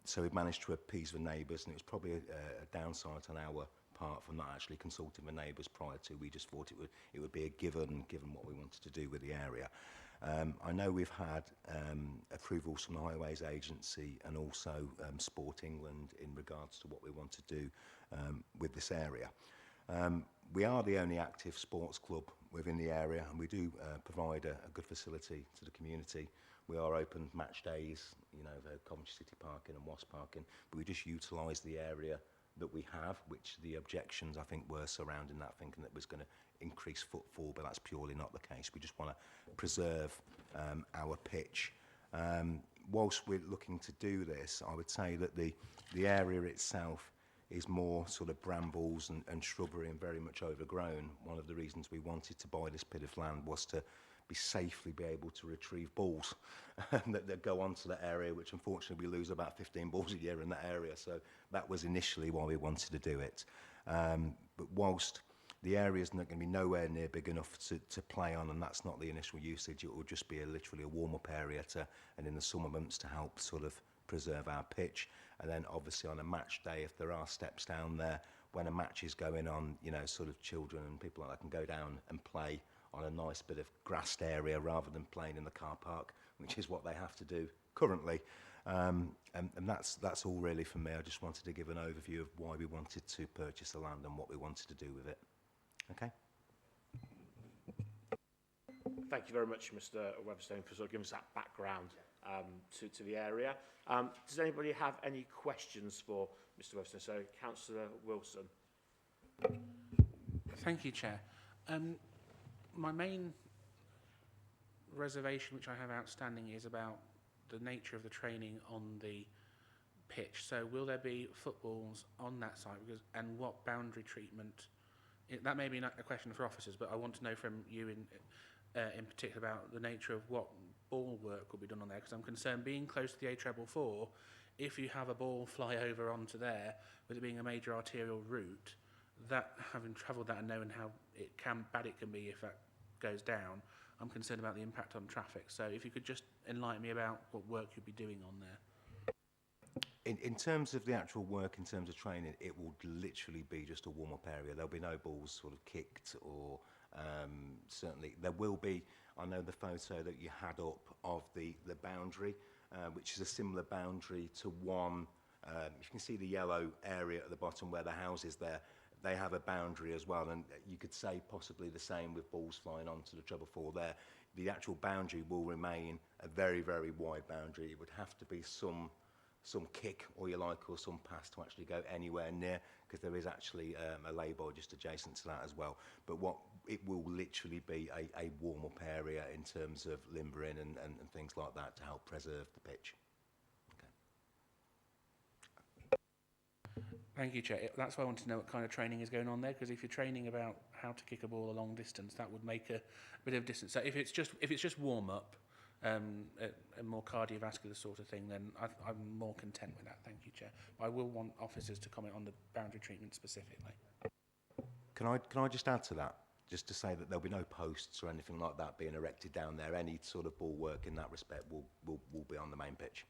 So we managed to appease the neighbours, and it was probably a downside on our part from not actually consulting the neighbours prior to. We just thought it would be a given what we wanted to do with the area. I know we've had approvals from the Highways Agency and also Sport England in regards to what we want to do with this area. We are the only active sports club within the area, and we do provide a good facility to the community. We are open match days, you know, the Coventry City Parking and Wasp Parking, but we just utilise the area that we have, which the objections I think were surrounding that, thinking that it was going to increase footfall, but that's purely not the case. We just want to preserve our pitch. Whilst we're looking to do this, I would say that the area itself is more sort of brambles and shrubbery and very much overgrown. One of the reasons we wanted to buy this bit of land was to safely be able to retrieve balls that go onto that area, which unfortunately we lose about 15 balls a year in that area. So that was initially why we wanted to do it. But whilst the area is not going to be nowhere near big enough to play on, and that's not the initial usage, it will just be literally a warm-up area and in the summer months to help sort of preserve our pitch. And then obviously on a match day, if there are steps down there, when a match is going on, you know, sort of children and people like that can go down and play on a nice bit of grassed area rather than playing in the car park, which is what they have to do currently. And that's all really for me. I just wanted to give an overview of why we wanted to purchase the land and what we wanted to do with it. Okay.
Thank you very much, Mr. Webstone, for sort of giving us that background to the area. Does anybody have any questions for Mr. Webstone? So, Councillor Wilson.
Thank you, Chair. My main reservation which I have outstanding is about the nature of the training on the pitch. So will there be footballs on that site, and what boundary treatment? That may be not a question for officers, but I want to know from you in particular about the nature of what ball work will be done on there, because I'm concerned, being close to the A444, if you have a ball fly over onto there, with it being a major arterial route, that, having travelled that and knowing how bad it can be if that goes down, I'm concerned about the impact on traffic. So if you could just enlighten me about what work you'll be doing on there.
In terms of the actual work, in terms of training, it will literally be just a warm-up area. There'll be no balls sort of kicked, or certainly there will be, I know the photo that you had up of the boundary, which is a similar boundary to one, you can see the yellow area at the bottom where the house is there. They have a boundary as well, and you could say possibly the same with balls flying onto the treble four there. The actual boundary will remain a very, very wide boundary. It would have to be some kick, or you like, or some pass to actually go anywhere near, because there is actually a lay-by just adjacent to that as well. But it will literally be a warm-up area in terms of limbering and things like that to help preserve the pitch.
Thank you, Chair. That's why I want to know what kind of training is going on there, because if you're training about how to kick a ball a long distance, that would make a bit of distance. So if it's just warm up, a more cardiovascular sort of thing, then I'm more content with that. Thank you, Chair. But I will want officers to comment on the boundary treatment specifically.
Can I just add to that, just to say that there'll be no posts or anything like that being erected down there. Any sort of ball work in that respect will be on the main pitch.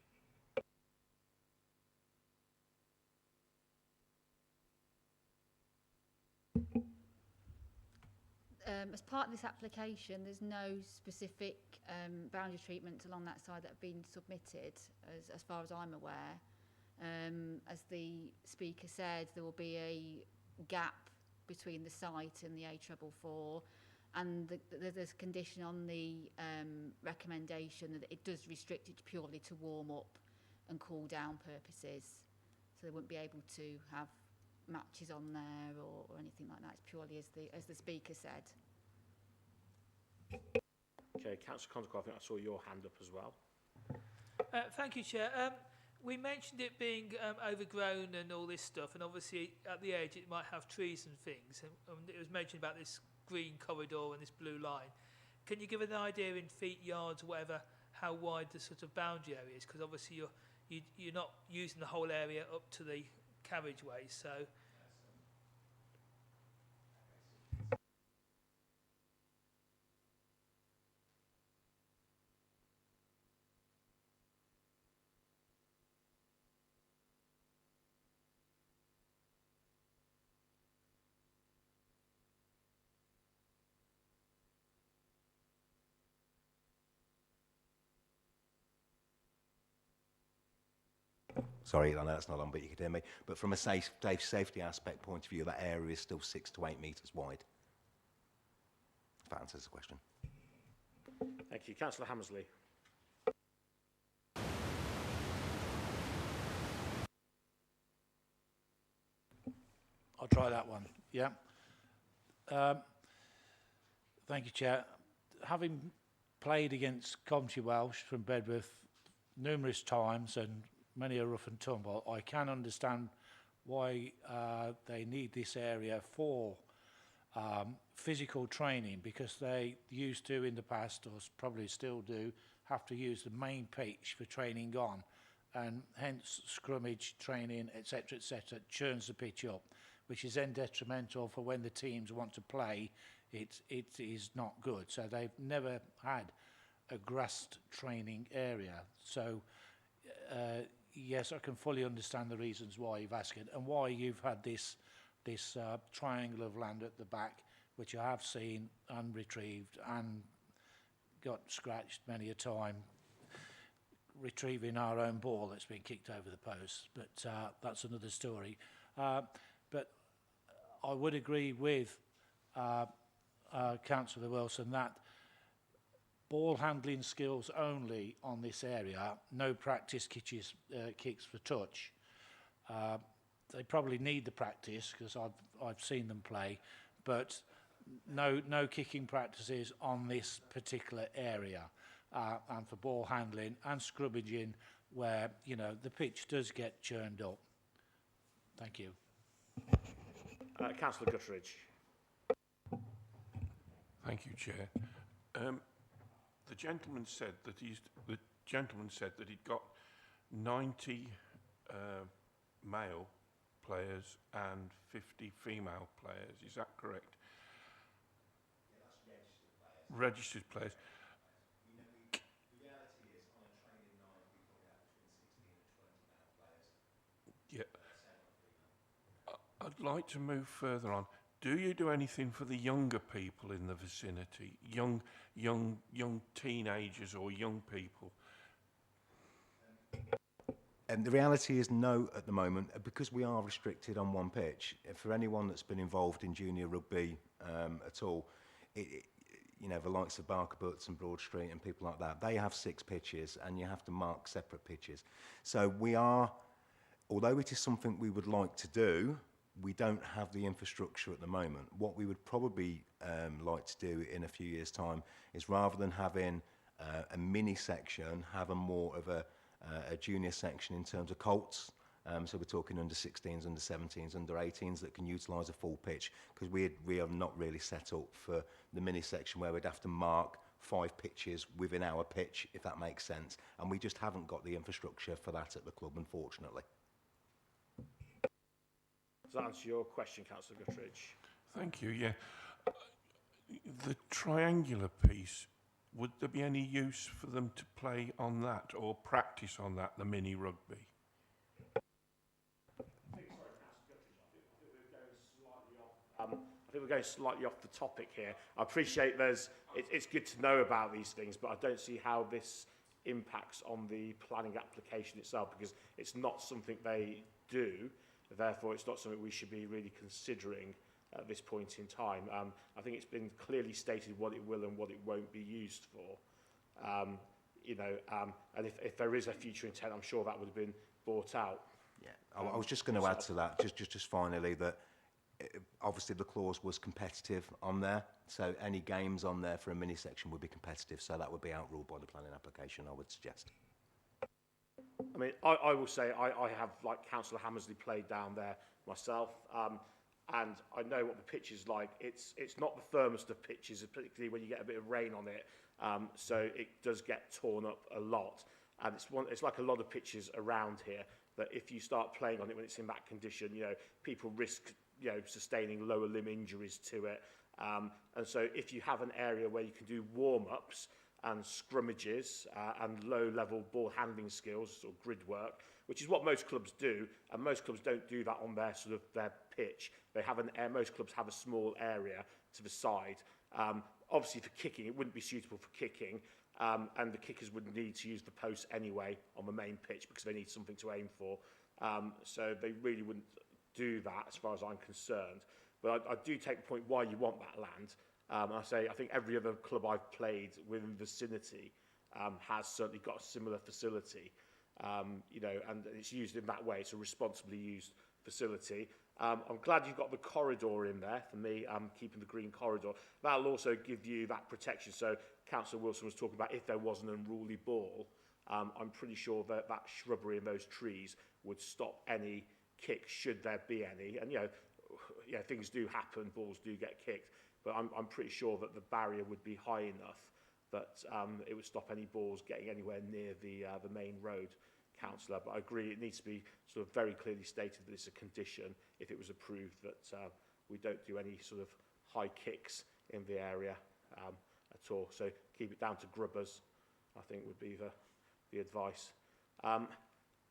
As part of this application, there's no specific boundary treatments along that side that have been submitted, as far as I'm aware. As the speaker said, there will be a gap between the site and the A444, and there's a condition on the recommendation that it does restrict it purely to warm up and cool down purposes. So they wouldn't be able to have matches on there or anything like that. It's purely as the speaker said.
Okay, Councillor Condicle, I think I saw your hand up as well.
Thank you, Chair. We mentioned it being overgrown and all this stuff, and obviously at the edge it might have trees and things. And it was mentioned about this green corridor and this blue line. Can you give an idea in feet, yards, whatever, how wide the sort of boundary area is? Because obviously you're not using the whole area up to the carriageway, so.
Sorry, I know that's not on, but you could hear me. But from a safety aspect point of view, that area is still 6 to 8 metres wide. If that answers the question.
Thank you. Councillor Hammersley.
I'll try that one. Yeah. Thank you, Chair. Having played against Coventry Welsh from Bedworth numerous times and many a rough and tumble, I can understand why they need this area for physical training, because they used to in the past, or probably still do, have to use the main pitch for training on, and hence scrummage training, etc., churns the pitch up, which is then detrimental for when the teams want to play. It is not good. So they've never had a grassed training area. So yes, I can fully understand the reasons why you've asked it and why you've had this triangle of land at the back, which I have seen and retrieved and got scratched many a time retrieving our own ball that's been kicked over the post, but that's another story. But I would agree with Councillor Wilson that ball handling skills only on this area, no practice kicks for touch. They probably need the practice because I've seen them play, but no kicking practices on this particular area. And for ball handling and scrubbaging where, you know, the pitch does get churned up. Thank you.
Councillor Guttridge.
Thank you, Chair. The gentleman said that he'd got 90 male players and 50 female players. Is that correct?
Yeah, that's registered players.
Registered players.
You know, the reality is, on a training night, we probably have between 16 and 20 male players.
Yeah. I'd like to move further on. Do you do anything for the younger people in the vicinity? Young teenagers or young people?
And the reality is no at the moment, because we are restricted on one pitch. For anyone that's been involved in junior rugby at all, you know, the likes of Barker Butts and Broad Street and people like that, they have 6 pitches and you have to mark separate pitches. So we are, although it is something we would like to do, we don't have the infrastructure at the moment. What we would probably like to do in a few years' time is, rather than having a mini section, have a more of a junior section in terms of colts. So we're talking under 16s, under 17s, under 18s that can utilise a full pitch, because we are not really set up for the mini section where we'd have to mark 5 pitches within our pitch, if that makes sense. And we just haven't got the infrastructure for that at the club, unfortunately.
Does that answer your question, Councillor Guttridge?
Thank you, yeah. The triangular piece, would there be any use for them to play on that or practice on that, the mini rugby?
I think we're going slightly off the topic here. I appreciate it's good to know about these things, but I don't see how this impacts on the planning application itself, because it's not something they do, therefore it's not something we should be really considering at this point in time. I think it's been clearly stated what it will and what it won't be used for. You know, and if there is a future intent, I'm sure that would have been brought out.
Yeah, I was just going to add to that, just finally, that obviously the clause was competitive on there, so any games on there for a mini section would be competitive, so that would be outruled by the planning application, I would suggest.
I mean, I will say I have, like Councillor Hammersley, played down there myself, and I know what the pitch is like. It's not the firmest of pitches, particularly when you get a bit of rain on it, so it does get torn up a lot. And it's like a lot of pitches around here, that if you start playing on it when it's in that condition, you know, people risk, you know, sustaining lower limb injuries to it. And so if you have an area where you can do warm-ups and scrummages and low-level ball handling skills or grid work, which is what most clubs do, and most clubs don't do that on their sort of their pitch. They have most clubs have a small area to the side. Obviously for kicking, it wouldn't be suitable for kicking, and the kickers would need to use the posts anyway on the main pitch because they need something to aim for. So they really wouldn't do that as far as I'm concerned. But I do take the point why you want that land. I think every other club I've played within the vicinity has certainly got a similar facility, you know, and it's used in that way. It's a responsibly used facility. I'm glad you've got the corridor in there. For me, keeping the green corridor. That'll also give you that protection. So Councillor Wilson was talking about if there was an unruly ball, I'm pretty sure that that shrubbery and those trees would stop any kick should there be any. And, you know, yeah, things do happen, balls do get kicked, but I'm pretty sure that the barrier would be high enough that it would stop any balls getting anywhere near the main road, Councillor. But I agree, it needs to be sort of very clearly stated that it's a condition, if it was approved, that we don't do any sort of high kicks in the area at all. So keep it down to grubbers, I think would be the advice.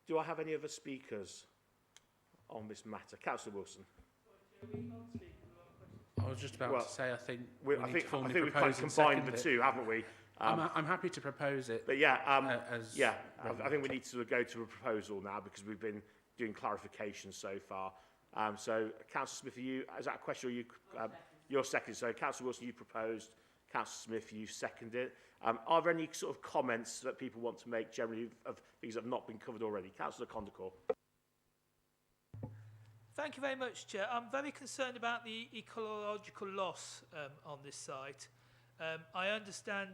Do I have any other speakers on this matter? Councillor Wilson.
I was just about to say, I think
we've kind of combined the two, haven't we?
I'm happy to propose it.
But yeah, I think we need to sort of go to a proposal now because we've been doing clarification so far. So, Councillor Smith, is that a question or you? You're second. So, Councillor Wilson, you proposed. Councillor Smith, you seconded. Are there any sort of comments that people want to make generally of things that have not been covered already? Councillor Condacor.
Thank you very much, Chair. I'm very concerned about the ecological loss on this site. I understand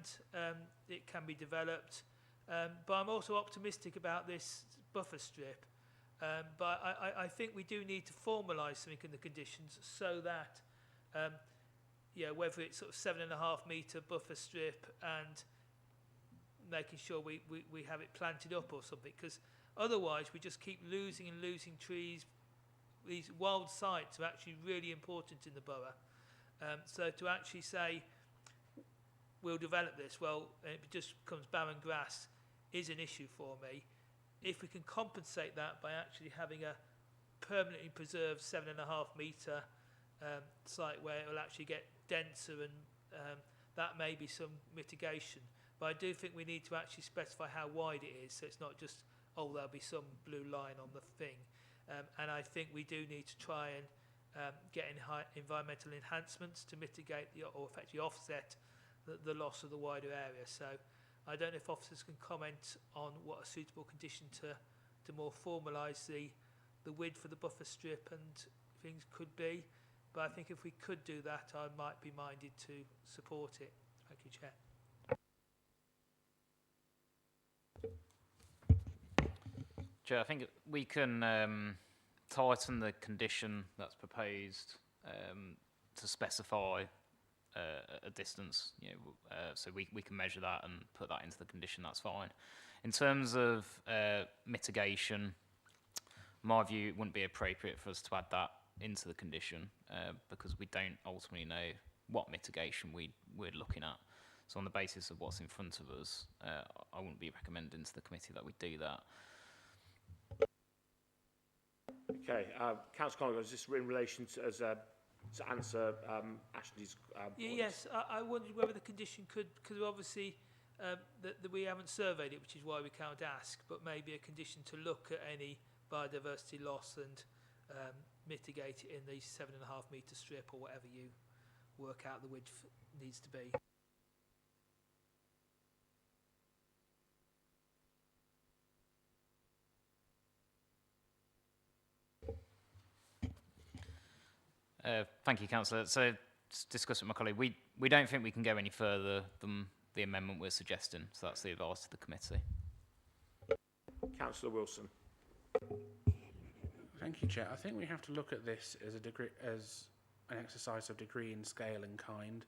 it can be developed, but I'm also optimistic about this buffer strip. But I think we do need to formalise something in the conditions so that, yeah, whether it's sort of 7.5 metre buffer strip and making sure we have it planted up or something, because otherwise we just keep losing and losing trees. These wild sites are actually really important in the borough. So to actually say, we'll develop this, well, it just becomes barren grass, is an issue for me. If we can compensate that by actually having a permanently preserved 7.5 metre site where it will actually get denser, and that may be some mitigation. But I do think we need to actually specify how wide it is, so it's not just, oh, there'll be some blue line on the thing. And I think we do need to try and get environmental enhancements to mitigate or effectively offset the loss of the wider area. So I don't know if officers can comment on what a suitable condition to more formalise the width for the buffer strip and things could be. But I think if we could do that, I might be minded to support it. Thank you, Chair.
Chair, I think we can tighten the condition that's proposed to specify a distance. You know, so we can measure that and put that into the condition. That's fine. In terms of mitigation, my view, it wouldn't be appropriate for us to add that into the condition because we don't ultimately know what mitigation we're looking at. So on the basis of what's in front of us, I wouldn't be recommending to the committee that we do that.
Okay, Councillor Conagher, is this in relation to, to answer Ashley's point?
Yes, I wondered whether the condition could, because obviously that we haven't surveyed it, which is why we can't ask, but maybe a condition to look at any biodiversity loss and mitigate it in the 7.5 metre strip or whatever you work out the width needs to be.
Thank you, Councillor. So, discuss with my colleague. We don't think we can go any further than the amendment we're suggesting. So that's the advice to the committee.
Councillor Wilson.
Thank you, Chair. I think we have to look at this as an exercise of degree in scale and kind.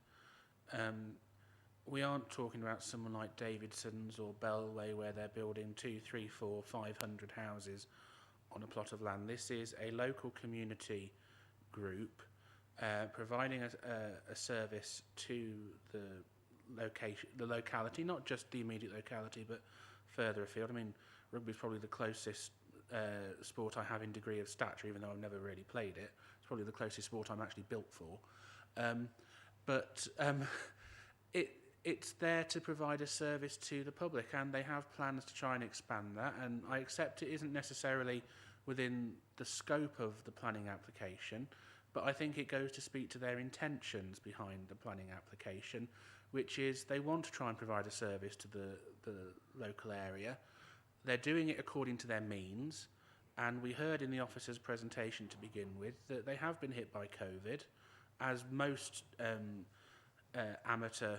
We aren't talking about someone like Davidson's or Bellway where they're building 200, 300, 400, 500 houses on a plot of land. This is a local community group providing a service to the locality, not just the immediate locality, but further afield. I mean, rugby is probably the closest sport I have in degree of stature, even though I've never really played it. It's probably the closest sport I'm actually built for. It's there to provide a service to the public, and they have plans to try and expand that, and I accept it isn't necessarily within the scope of the planning application, but I think it goes to speak to their intentions behind the planning application, which is they want to try and provide a service to the local area. They're doing it according to their means, and we heard in the officer's presentation to begin with that they have been hit by COVID, as most amateur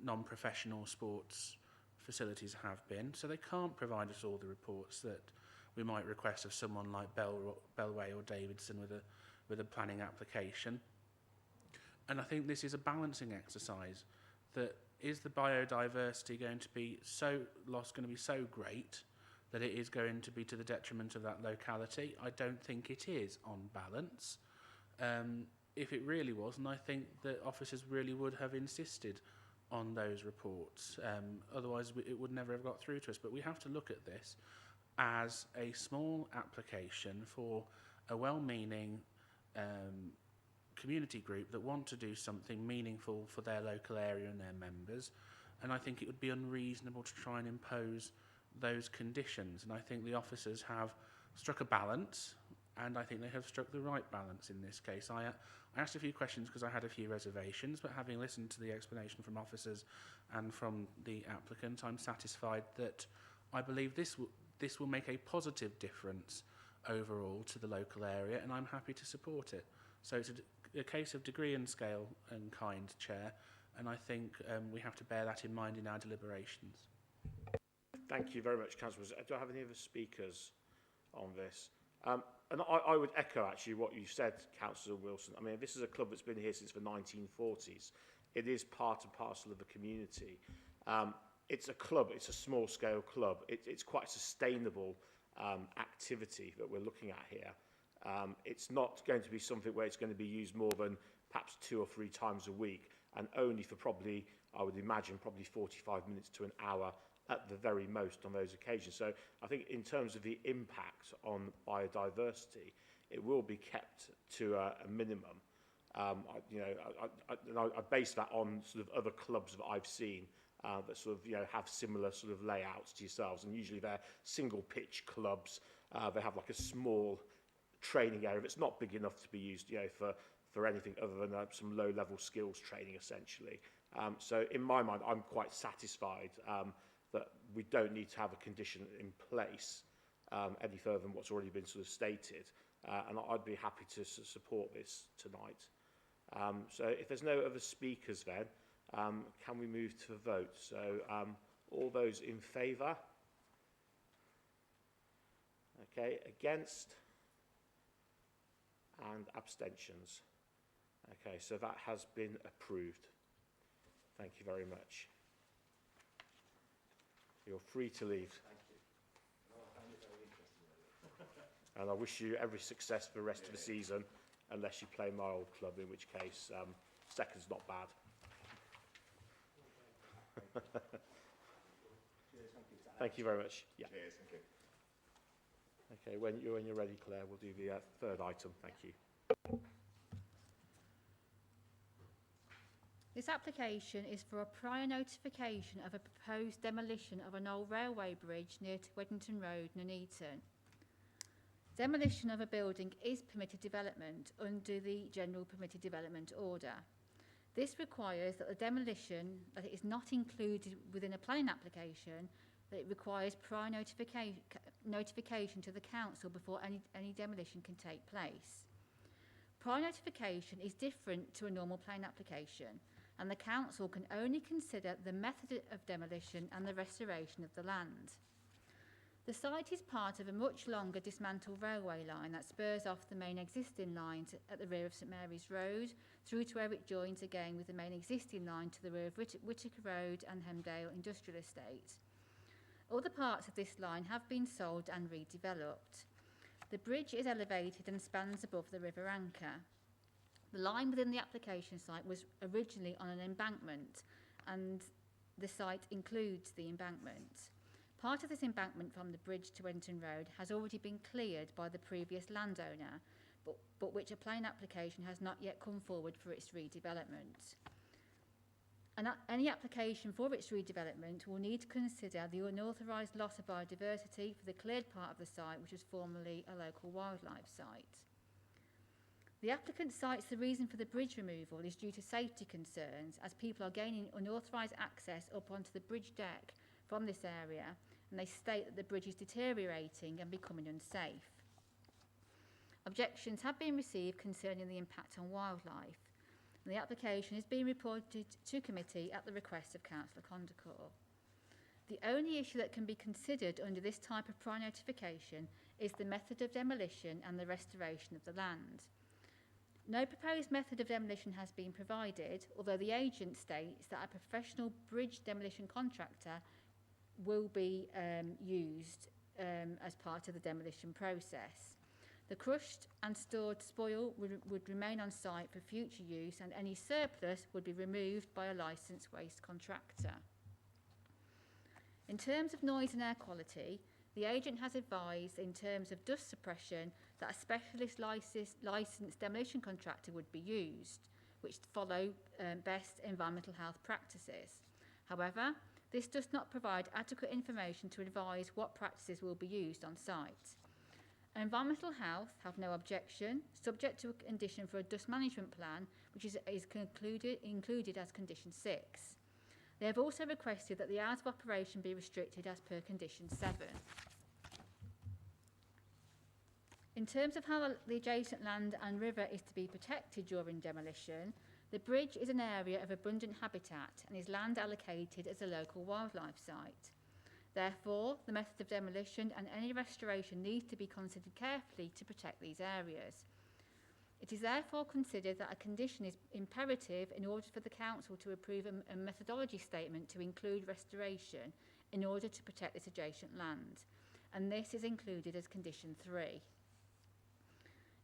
non-professional sports facilities have been, so they can't provide us all the reports that we might request of someone like Bellway or Davidson with a planning application. And I think this is a balancing exercise. That is the biodiversity going to be so great that it is going to be to the detriment of that locality? I don't think it is on balance. If it really was, and I think that officers really would have insisted on those reports. Otherwise, it would never have got through to us. But we have to look at this as a small application for a well-meaning community group that want to do something meaningful for their local area and their members, and I think it would be unreasonable to try and impose those conditions, and I think the officers have struck a balance, and I think they have struck the right balance in this case. I asked a few questions because I had a few reservations, but having listened to the explanation from officers and from the applicant, I'm satisfied that I believe this will make a positive difference overall to the local area, and I'm happy to support it. So it's a case of degree and scale and kind, Chair, and I think we have to bear that in mind in our deliberations.
Thank you very much, Councillors. Do I have any other speakers on this? And I would echo actually what you said, Councillor Wilson. I mean, this is a club that's been here since the 1940s. It is part and parcel of the community. It's a club, it's a small scale club. It's quite a sustainable activity that we're looking at here. It's not going to be something where it's going to be used more than perhaps 2 or 3 times a week, and only for probably, I would imagine, probably 45 minutes to an hour at the very most on those occasions. So I think in terms of the impact on biodiversity, it will be kept to a minimum. I base that on sort of other clubs that I've seen that sort of have similar sort of layouts to yourselves, and usually they're single pitch clubs. They have like a small training area that's not big enough to be used for anything other than some low level skills training essentially. So in my mind, I'm quite satisfied that we don't need to have a condition in place any further than what's already been sort of stated, and I'd be happy to support this tonight. So if there's no other speakers then, can we move to a vote? So all those in favour? Okay, against? And abstentions? Okay, so that has been approved. Thank you very much. You're free to leave. Thank you. No, I found it very interesting. And I wish you every success for the rest of the season, unless you play my old club, in which case second's not bad. Thank you very much. Yeah.
Cheers, thank you.
Okay, when you're ready, Claire, we'll do the third item. Thank you.
This application is for a prior notification of a proposed demolition of an old railway bridge near to Weddington Road, Nuneaton. Demolition of a building is permitted development under the General Permitted Development Order. This requires that the demolition, that it is not included within a planning application, that it requires prior notification to the council before any demolition can take place. Prior notification is different to a normal planning application, and the council can only consider the method of demolition and the restoration of the land. The site is part of a much longer dismantled railway line that spurs off the main existing lines at the rear of St Mary's Road through to where it joins again with the main existing line to the rear of Whittaker Road and Hemdale Industrial Estate. Other parts of this line have been sold and redeveloped. The bridge is elevated and spans above the River Anchor. The line within the application site was originally on an embankment, and the site includes the embankment. Part of this embankment from the bridge to Weddington Road has already been cleared by the previous landowner, but which a planning application has not yet come forward for its redevelopment. Any application for its redevelopment will need to consider the unauthorised loss of biodiversity for the cleared part of the site, which was formerly a local wildlife site. The applicant cites the reason for the bridge removal is due to safety concerns, as people are gaining unauthorised access up onto the bridge deck from this area, and they state that the bridge is deteriorating and becoming unsafe. Objections have been received concerning the impact on wildlife, and the application is being reported to committee at the request of Councillor Condacourt. The only issue that can be considered under this type of prior notification is the method of demolition and the restoration of the land. No proposed method of demolition has been provided, although the agent states that a professional bridge demolition contractor will be used as part of the demolition process. The crushed and stored spoil would remain on site for future use, and any surplus would be removed by a licensed waste contractor. In terms of noise and air quality, the agent has advised in terms of dust suppression that a specialist licensed demolition contractor would be used, which follow best environmental health practices. However, this does not provide adequate information to advise what practices will be used on site. Environmental health have no objection, subject to a condition for a dust management plan, which is included as condition 6. They have also requested that the hours of operation be restricted as per condition 7. In terms of how the adjacent land and river is to be protected during demolition, the bridge is an area of abundant habitat and is land allocated as a local wildlife site. Therefore, the method of demolition and any restoration needs to be considered carefully to protect these areas. It is therefore considered that a condition is imperative in order for the council to approve a methodology statement to include restoration in order to protect this adjacent land, and this is included as condition 3.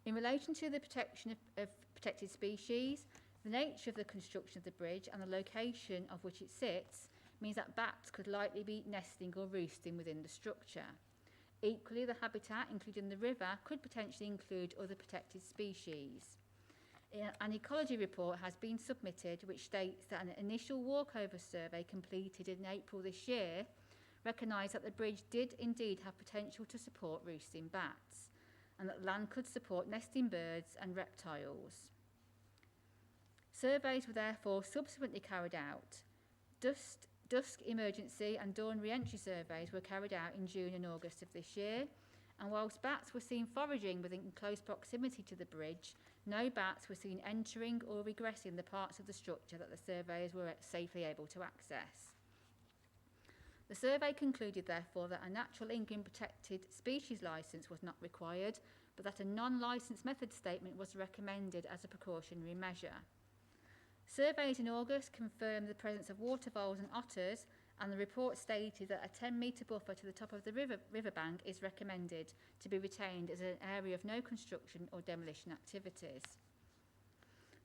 In relation to the protection of protected species, the nature of the construction of the bridge and the location of which it sits means that bats could likely be nesting or roosting within the structure. Equally, the habitat, including the river, could potentially include other protected species. An ecology report has been submitted which states that an initial walkover survey completed in April this year recognised that the bridge did indeed have potential to support roosting bats, and that land could support nesting birds and reptiles. Surveys were therefore subsequently carried out. Dusk emergency and dawn re-entry surveys were carried out in June and August of this year, and whilst bats were seen foraging within close proximity to the bridge, no bats were seen entering or regressing the parts of the structure that the surveyors were safely able to access. The survey concluded, therefore, that a natural England protected species licence was not required, but that a non-licensed method statement was recommended as a precautionary measure. Surveys in August confirmed the presence of water voles and otters, and the report stated that a 10-metre buffer to the top of the riverbank is recommended to be retained as an area of no construction or demolition activities.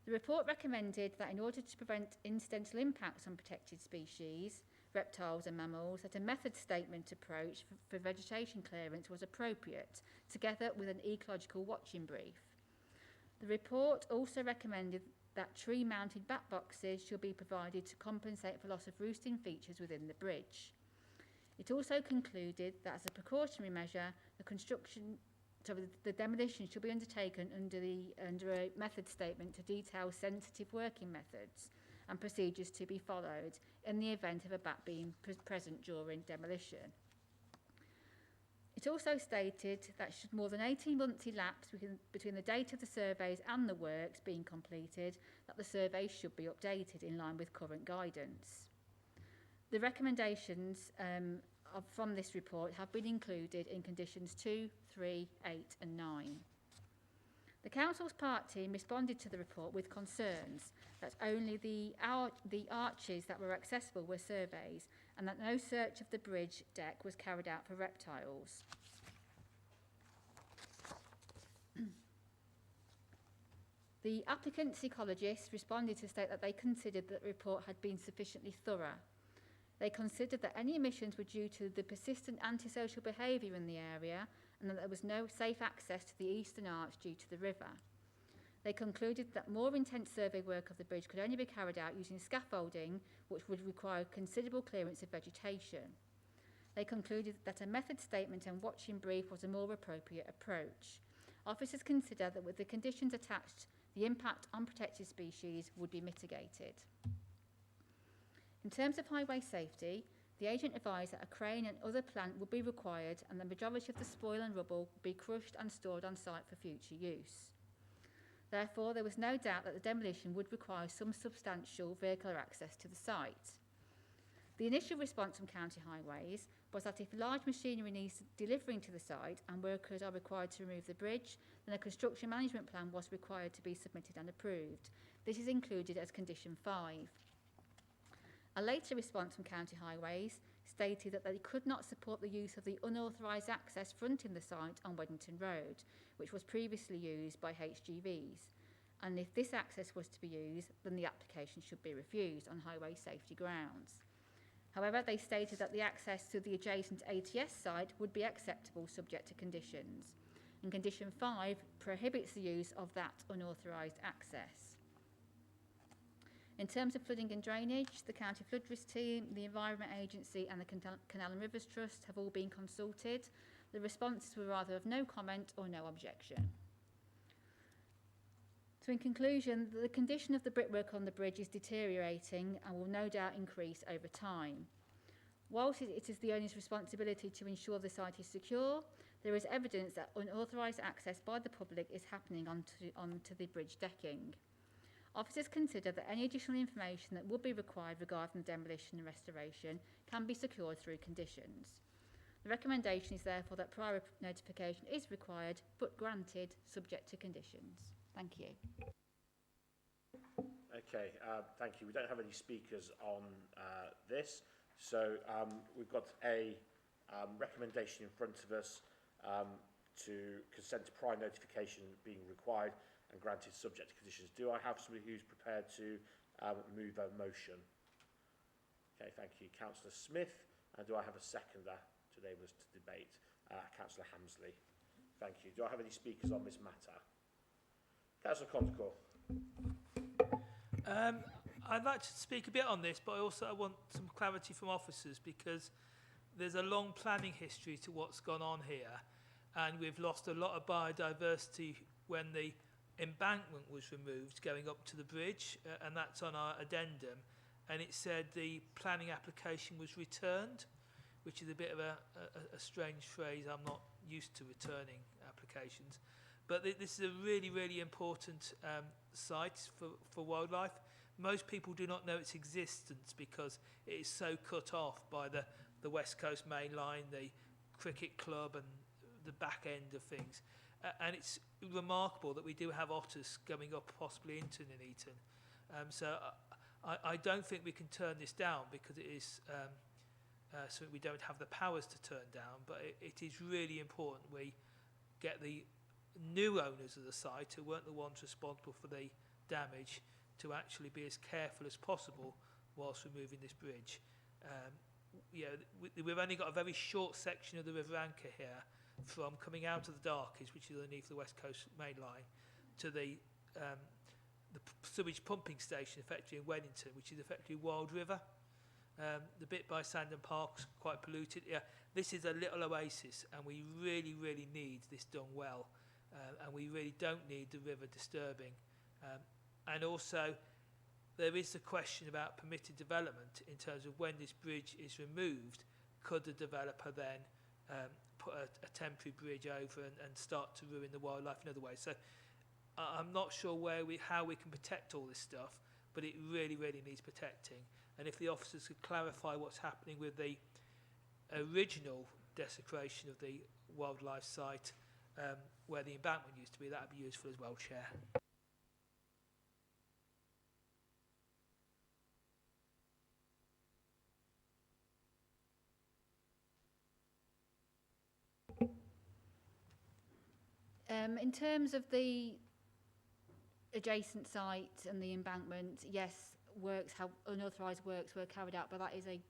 The report recommended that in order to prevent incidental impacts on protected species, reptiles and mammals, that a method statement approach for vegetation clearance was appropriate, together with an ecological watching brief. The report also recommended that tree-mounted bat boxes should be provided to compensate for loss of roosting features within the bridge. It also concluded that as a precautionary measure, the demolition should be undertaken under a method statement to detail sensitive working methods and procedures to be followed in the event of a bat being present during demolition. It also stated that should more than 18 months elapse between the date of the surveys and the works being completed, that the surveys should be updated in line with current guidance. The recommendations from this report have been included in conditions 2, 3, 8 and 9. The Council's part team responded to the report with concerns that only the arches that were accessible were surveys and that no search of the bridge deck was carried out for reptiles. The applicant's ecologists responded to state that they considered that the report had been sufficiently thorough. They considered that any emissions were due to the persistent antisocial behaviour in the area and that there was no safe access to the eastern arch due to the river. They concluded that more intense survey work of the bridge could only be carried out using scaffolding, which would require considerable clearance of vegetation. They concluded that a method statement and watching brief was a more appropriate approach. Officers consider that with the conditions attached, the impact on protected species would be mitigated. In terms of highway safety, the agent advised that a crane and other plant would be required and the majority of the spoil and rubble would be crushed and stored on site for future use. Therefore, there was no doubt that the demolition would require some substantial vehicular access to the site. The initial response from County Highways was that if large machinery needs delivering to the site and workers are required to remove the bridge, then a construction management plan was required to be submitted and approved. This is included as condition 5. A later response from County Highways stated that they could not support the use of the unauthorised access fronting the site on Weddington Road, which was previously used by HGVs. And if this access was to be used, then the application should be refused on highway safety grounds. However, they stated that the access to the adjacent ATS site would be acceptable subject to conditions. And condition 5 prohibits the use of that unauthorised access. In terms of flooding and drainage, the County Flood Risk Team, the Environment Agency and the Canal and Rivers Trust have all been consulted. The responses were either of no comment or no objection. So in conclusion, the condition of the brickwork on the bridge is deteriorating and will no doubt increase over time. Whilst it is the owner's responsibility to ensure the site is secure, there is evidence that unauthorised access by the public is happening onto the bridge decking. Officers consider that any additional information that would be required regarding the demolition and restoration can be secured through conditions. The recommendation is therefore that prior notification is required but granted subject to conditions. Thank you.
Okay, thank you. We don't have any speakers on this, so we've got a recommendation in front of us to consent to prior notification being required and granted subject to conditions. Do I have somebody who's prepared to move a motion? Okay, thank you. Councillor Smith, and do I have a seconder to enable us to debate? Councillor Hamsley. Thank you. Do I have any speakers on this matter? Councillor Condicore.
I'd like to speak a bit on this, but I want some clarity from officers because there's a long planning history to what's gone on here, and we've lost a lot of biodiversity when the embankment was removed going up to the bridge, and that's on our addendum, and it said the planning application was returned, which is a bit of a strange phrase. I'm not used to returning applications, but this is a really, really important site for wildlife. Most people do not know its existence because it is so cut off by the West Coast Main Line, the cricket club and the back end of things. And it's remarkable that we do have otters going up possibly into Nuneaton. So I don't think we can turn this down because it is something we don't have the powers to turn down, but it is really important we get the new owners of the site, who weren't the ones responsible for the damage, to actually be as careful as possible whilst removing this bridge. We've only got a very short section of the River Anchor here, from coming out of the Darkies, which is underneath the West Coast Main Line, to the sewage pumping station effectively in Weddington, which is effectively Wild River. The bit by Sandon Park's quite polluted. Yeah, this is a little oasis, and we really, really need this done well, and we really don't need the river disturbing. And also, there is a question about permitted development in terms of when this bridge is removed, could the developer then put a temporary bridge over and start to ruin the wildlife in other ways? So I'm not sure how we can protect all this stuff, but it really, really needs protecting. And if the officers could clarify what's happening with the original desecration of the wildlife site, where the embankment used to be, that would be useful as well, Chair.
In terms of the adjacent site and the embankment, yes, unauthorised works were carried out, but that is a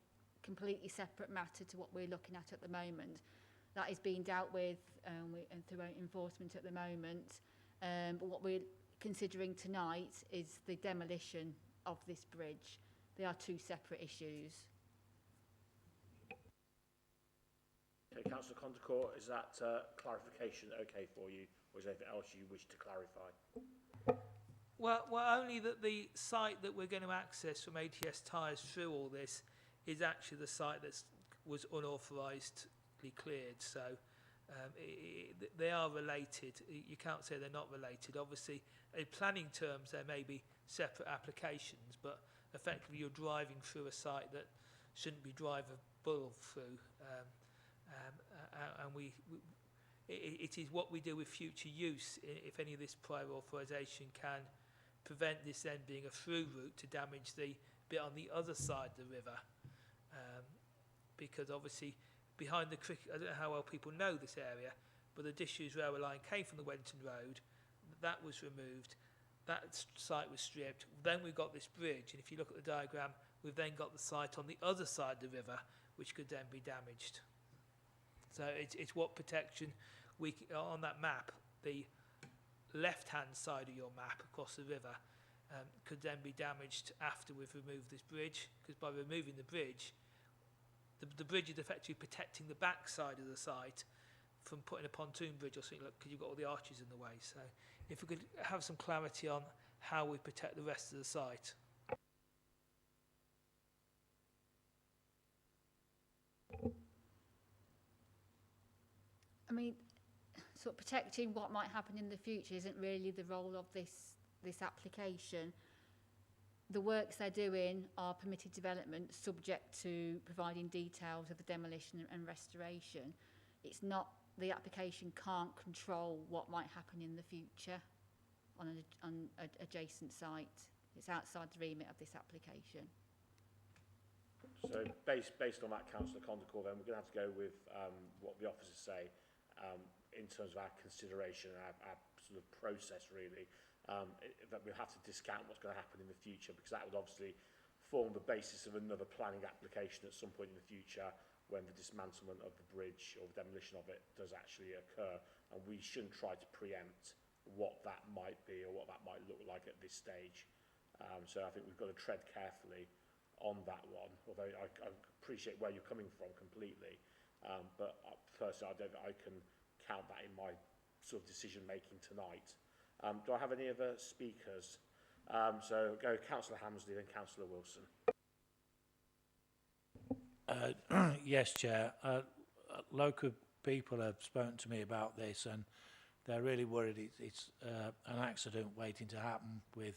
completely separate matter to what we're looking at the moment. That is being dealt with and through enforcement at the moment. But what we're considering tonight is the demolition of this bridge. They are two separate issues.
Okay, Councillor Condecourt, is that clarification okay for you, or is there anything else you wish to clarify?
Well, only that the site that we're going to access from ATS Tyres through all this is actually the site that was unauthorisedly cleared. So they are related. You can't say they're not related. Obviously, in planning terms, there may be separate applications, but effectively you're driving through a site that shouldn't be drivable through. And it is what we do with future use, if any of this prior authorisation can prevent this then being a through route to damage the bit on the other side of the river. Because obviously behind the cricket, I don't know how well people know this area, but the disused railway line came from the Weddington Road, that was removed, that site was stripped, then we've got this bridge, and if you look at the diagram, we've then got the site on the other side of the river, which could then be damaged. So it's what protection on that map, the left-hand side of your map across the river could then be damaged after we've removed this bridge, because by removing the bridge is effectively protecting the back side of the site from putting a pontoon bridge or something, because you've got all the arches in the way. So if we could have some clarity on how we protect the rest of the site.
I mean, sort of protecting what might happen in the future isn't really the role of this application. The works they're doing are permitted development subject to providing details of the demolition and restoration. It's not, the application can't control what might happen in the future on an adjacent site. It's outside the remit of this application.
So based on that, Councillor Condecourt, then we're going to have to go with what the officers say in terms of our consideration and our sort of process, really. That we'll have to discount what's going to happen in the future, because that would obviously form the basis of another planning application at some point in the future when the dismantlement of the bridge or the demolition of it does actually occur. And we shouldn't try to preempt what that might be or what that might look like at this stage. So I think we've got to tread carefully on that one, although I appreciate where you're coming from completely. But personally, I don't think I can count that in my sort of decision making tonight. Do I have any other speakers? So go Councillor Hamsley, then Councillor Wilson.
Yes, Chair. Local people have spoken to me about this, and they're really worried it's an accident waiting to happen with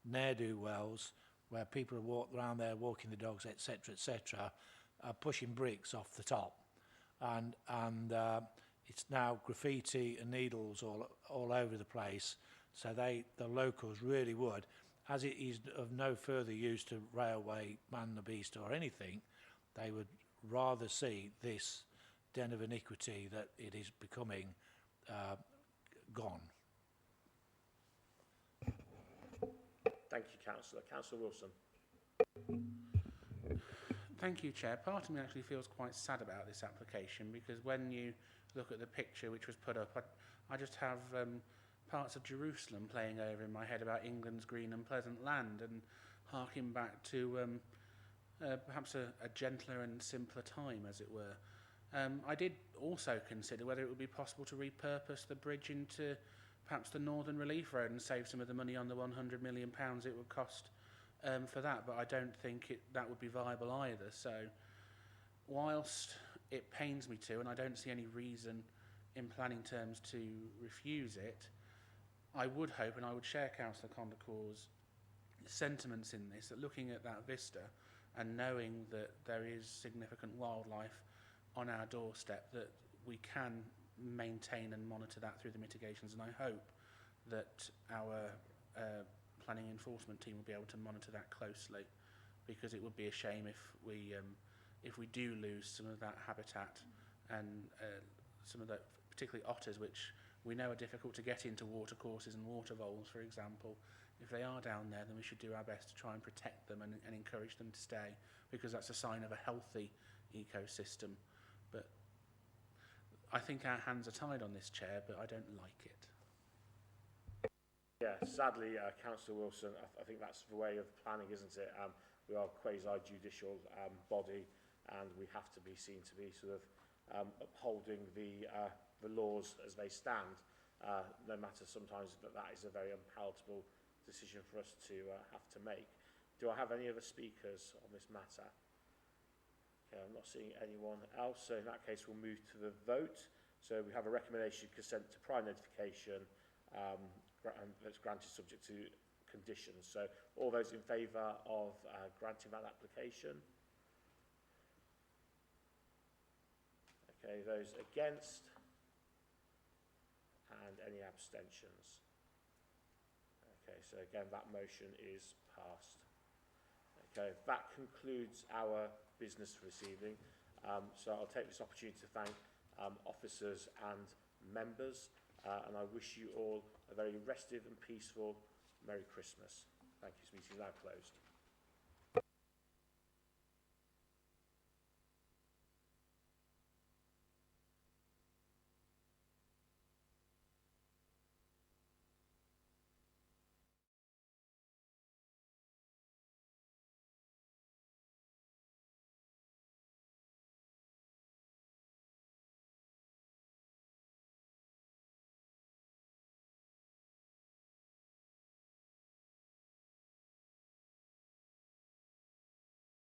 ne'er-do-wells, where people walk around there walking the dogs, etc., pushing bricks off the top, and it's now graffiti and needles all over the place. So the locals really would, as it is of no further use to railway, man the beast or anything, they would rather see this den of iniquity that it is becoming gone.
Thank you, Councillor. Councillor Wilson.
Thank you, Chair. Part of me actually feels quite sad about this application, because when you look at the picture which was put up, I just have parts of Jerusalem playing over in my head about England's green and pleasant land, and harking back to perhaps a gentler and simpler time, as it were. I did also consider whether it would be possible to repurpose the bridge into perhaps the Northern Relief Road and save some of the money on the £100 million it would cost for that, but I don't think that would be viable either. So whilst it pains me to, and I don't see any reason in planning terms to refuse it, I would hope, and I would share Councillor Condacor's sentiments in this, that looking at that vista and knowing that there is significant wildlife on our doorstep, that we can maintain and monitor that through the mitigations, and I hope that our planning enforcement team will be able to monitor that closely, because it would be a shame if we do lose some of that habitat and some of the, particularly otters, which we know are difficult to get into watercourses and water voles, for example. If they are down there, then we should do our best to try and protect them and encourage them to stay, because that's a sign of a healthy ecosystem. But I think our hands are tied on this, Chair, but I don't like it.
Yeah, sadly, Councillor Wilson, I think that's the way of planning, isn't it? We are a quasi-judicial body, and we have to be seen to be sort of upholding the laws as they stand, no matter sometimes that is a very unpalatable decision for us to have to make. Do I have any other speakers on this matter? Okay, I'm not seeing anyone else, so in that case we'll move to the vote. So we have a recommendation of consent to prior notification that's granted subject to conditions. So all those in favour of granting that application? Okay, those against? And any abstentions? Okay, so again, that motion is passed. Okay, that concludes our business for this evening. So I'll take this opportunity to thank officers and members, and I wish you all a very restive and peaceful Merry Christmas. Thank you. This meeting is now closed.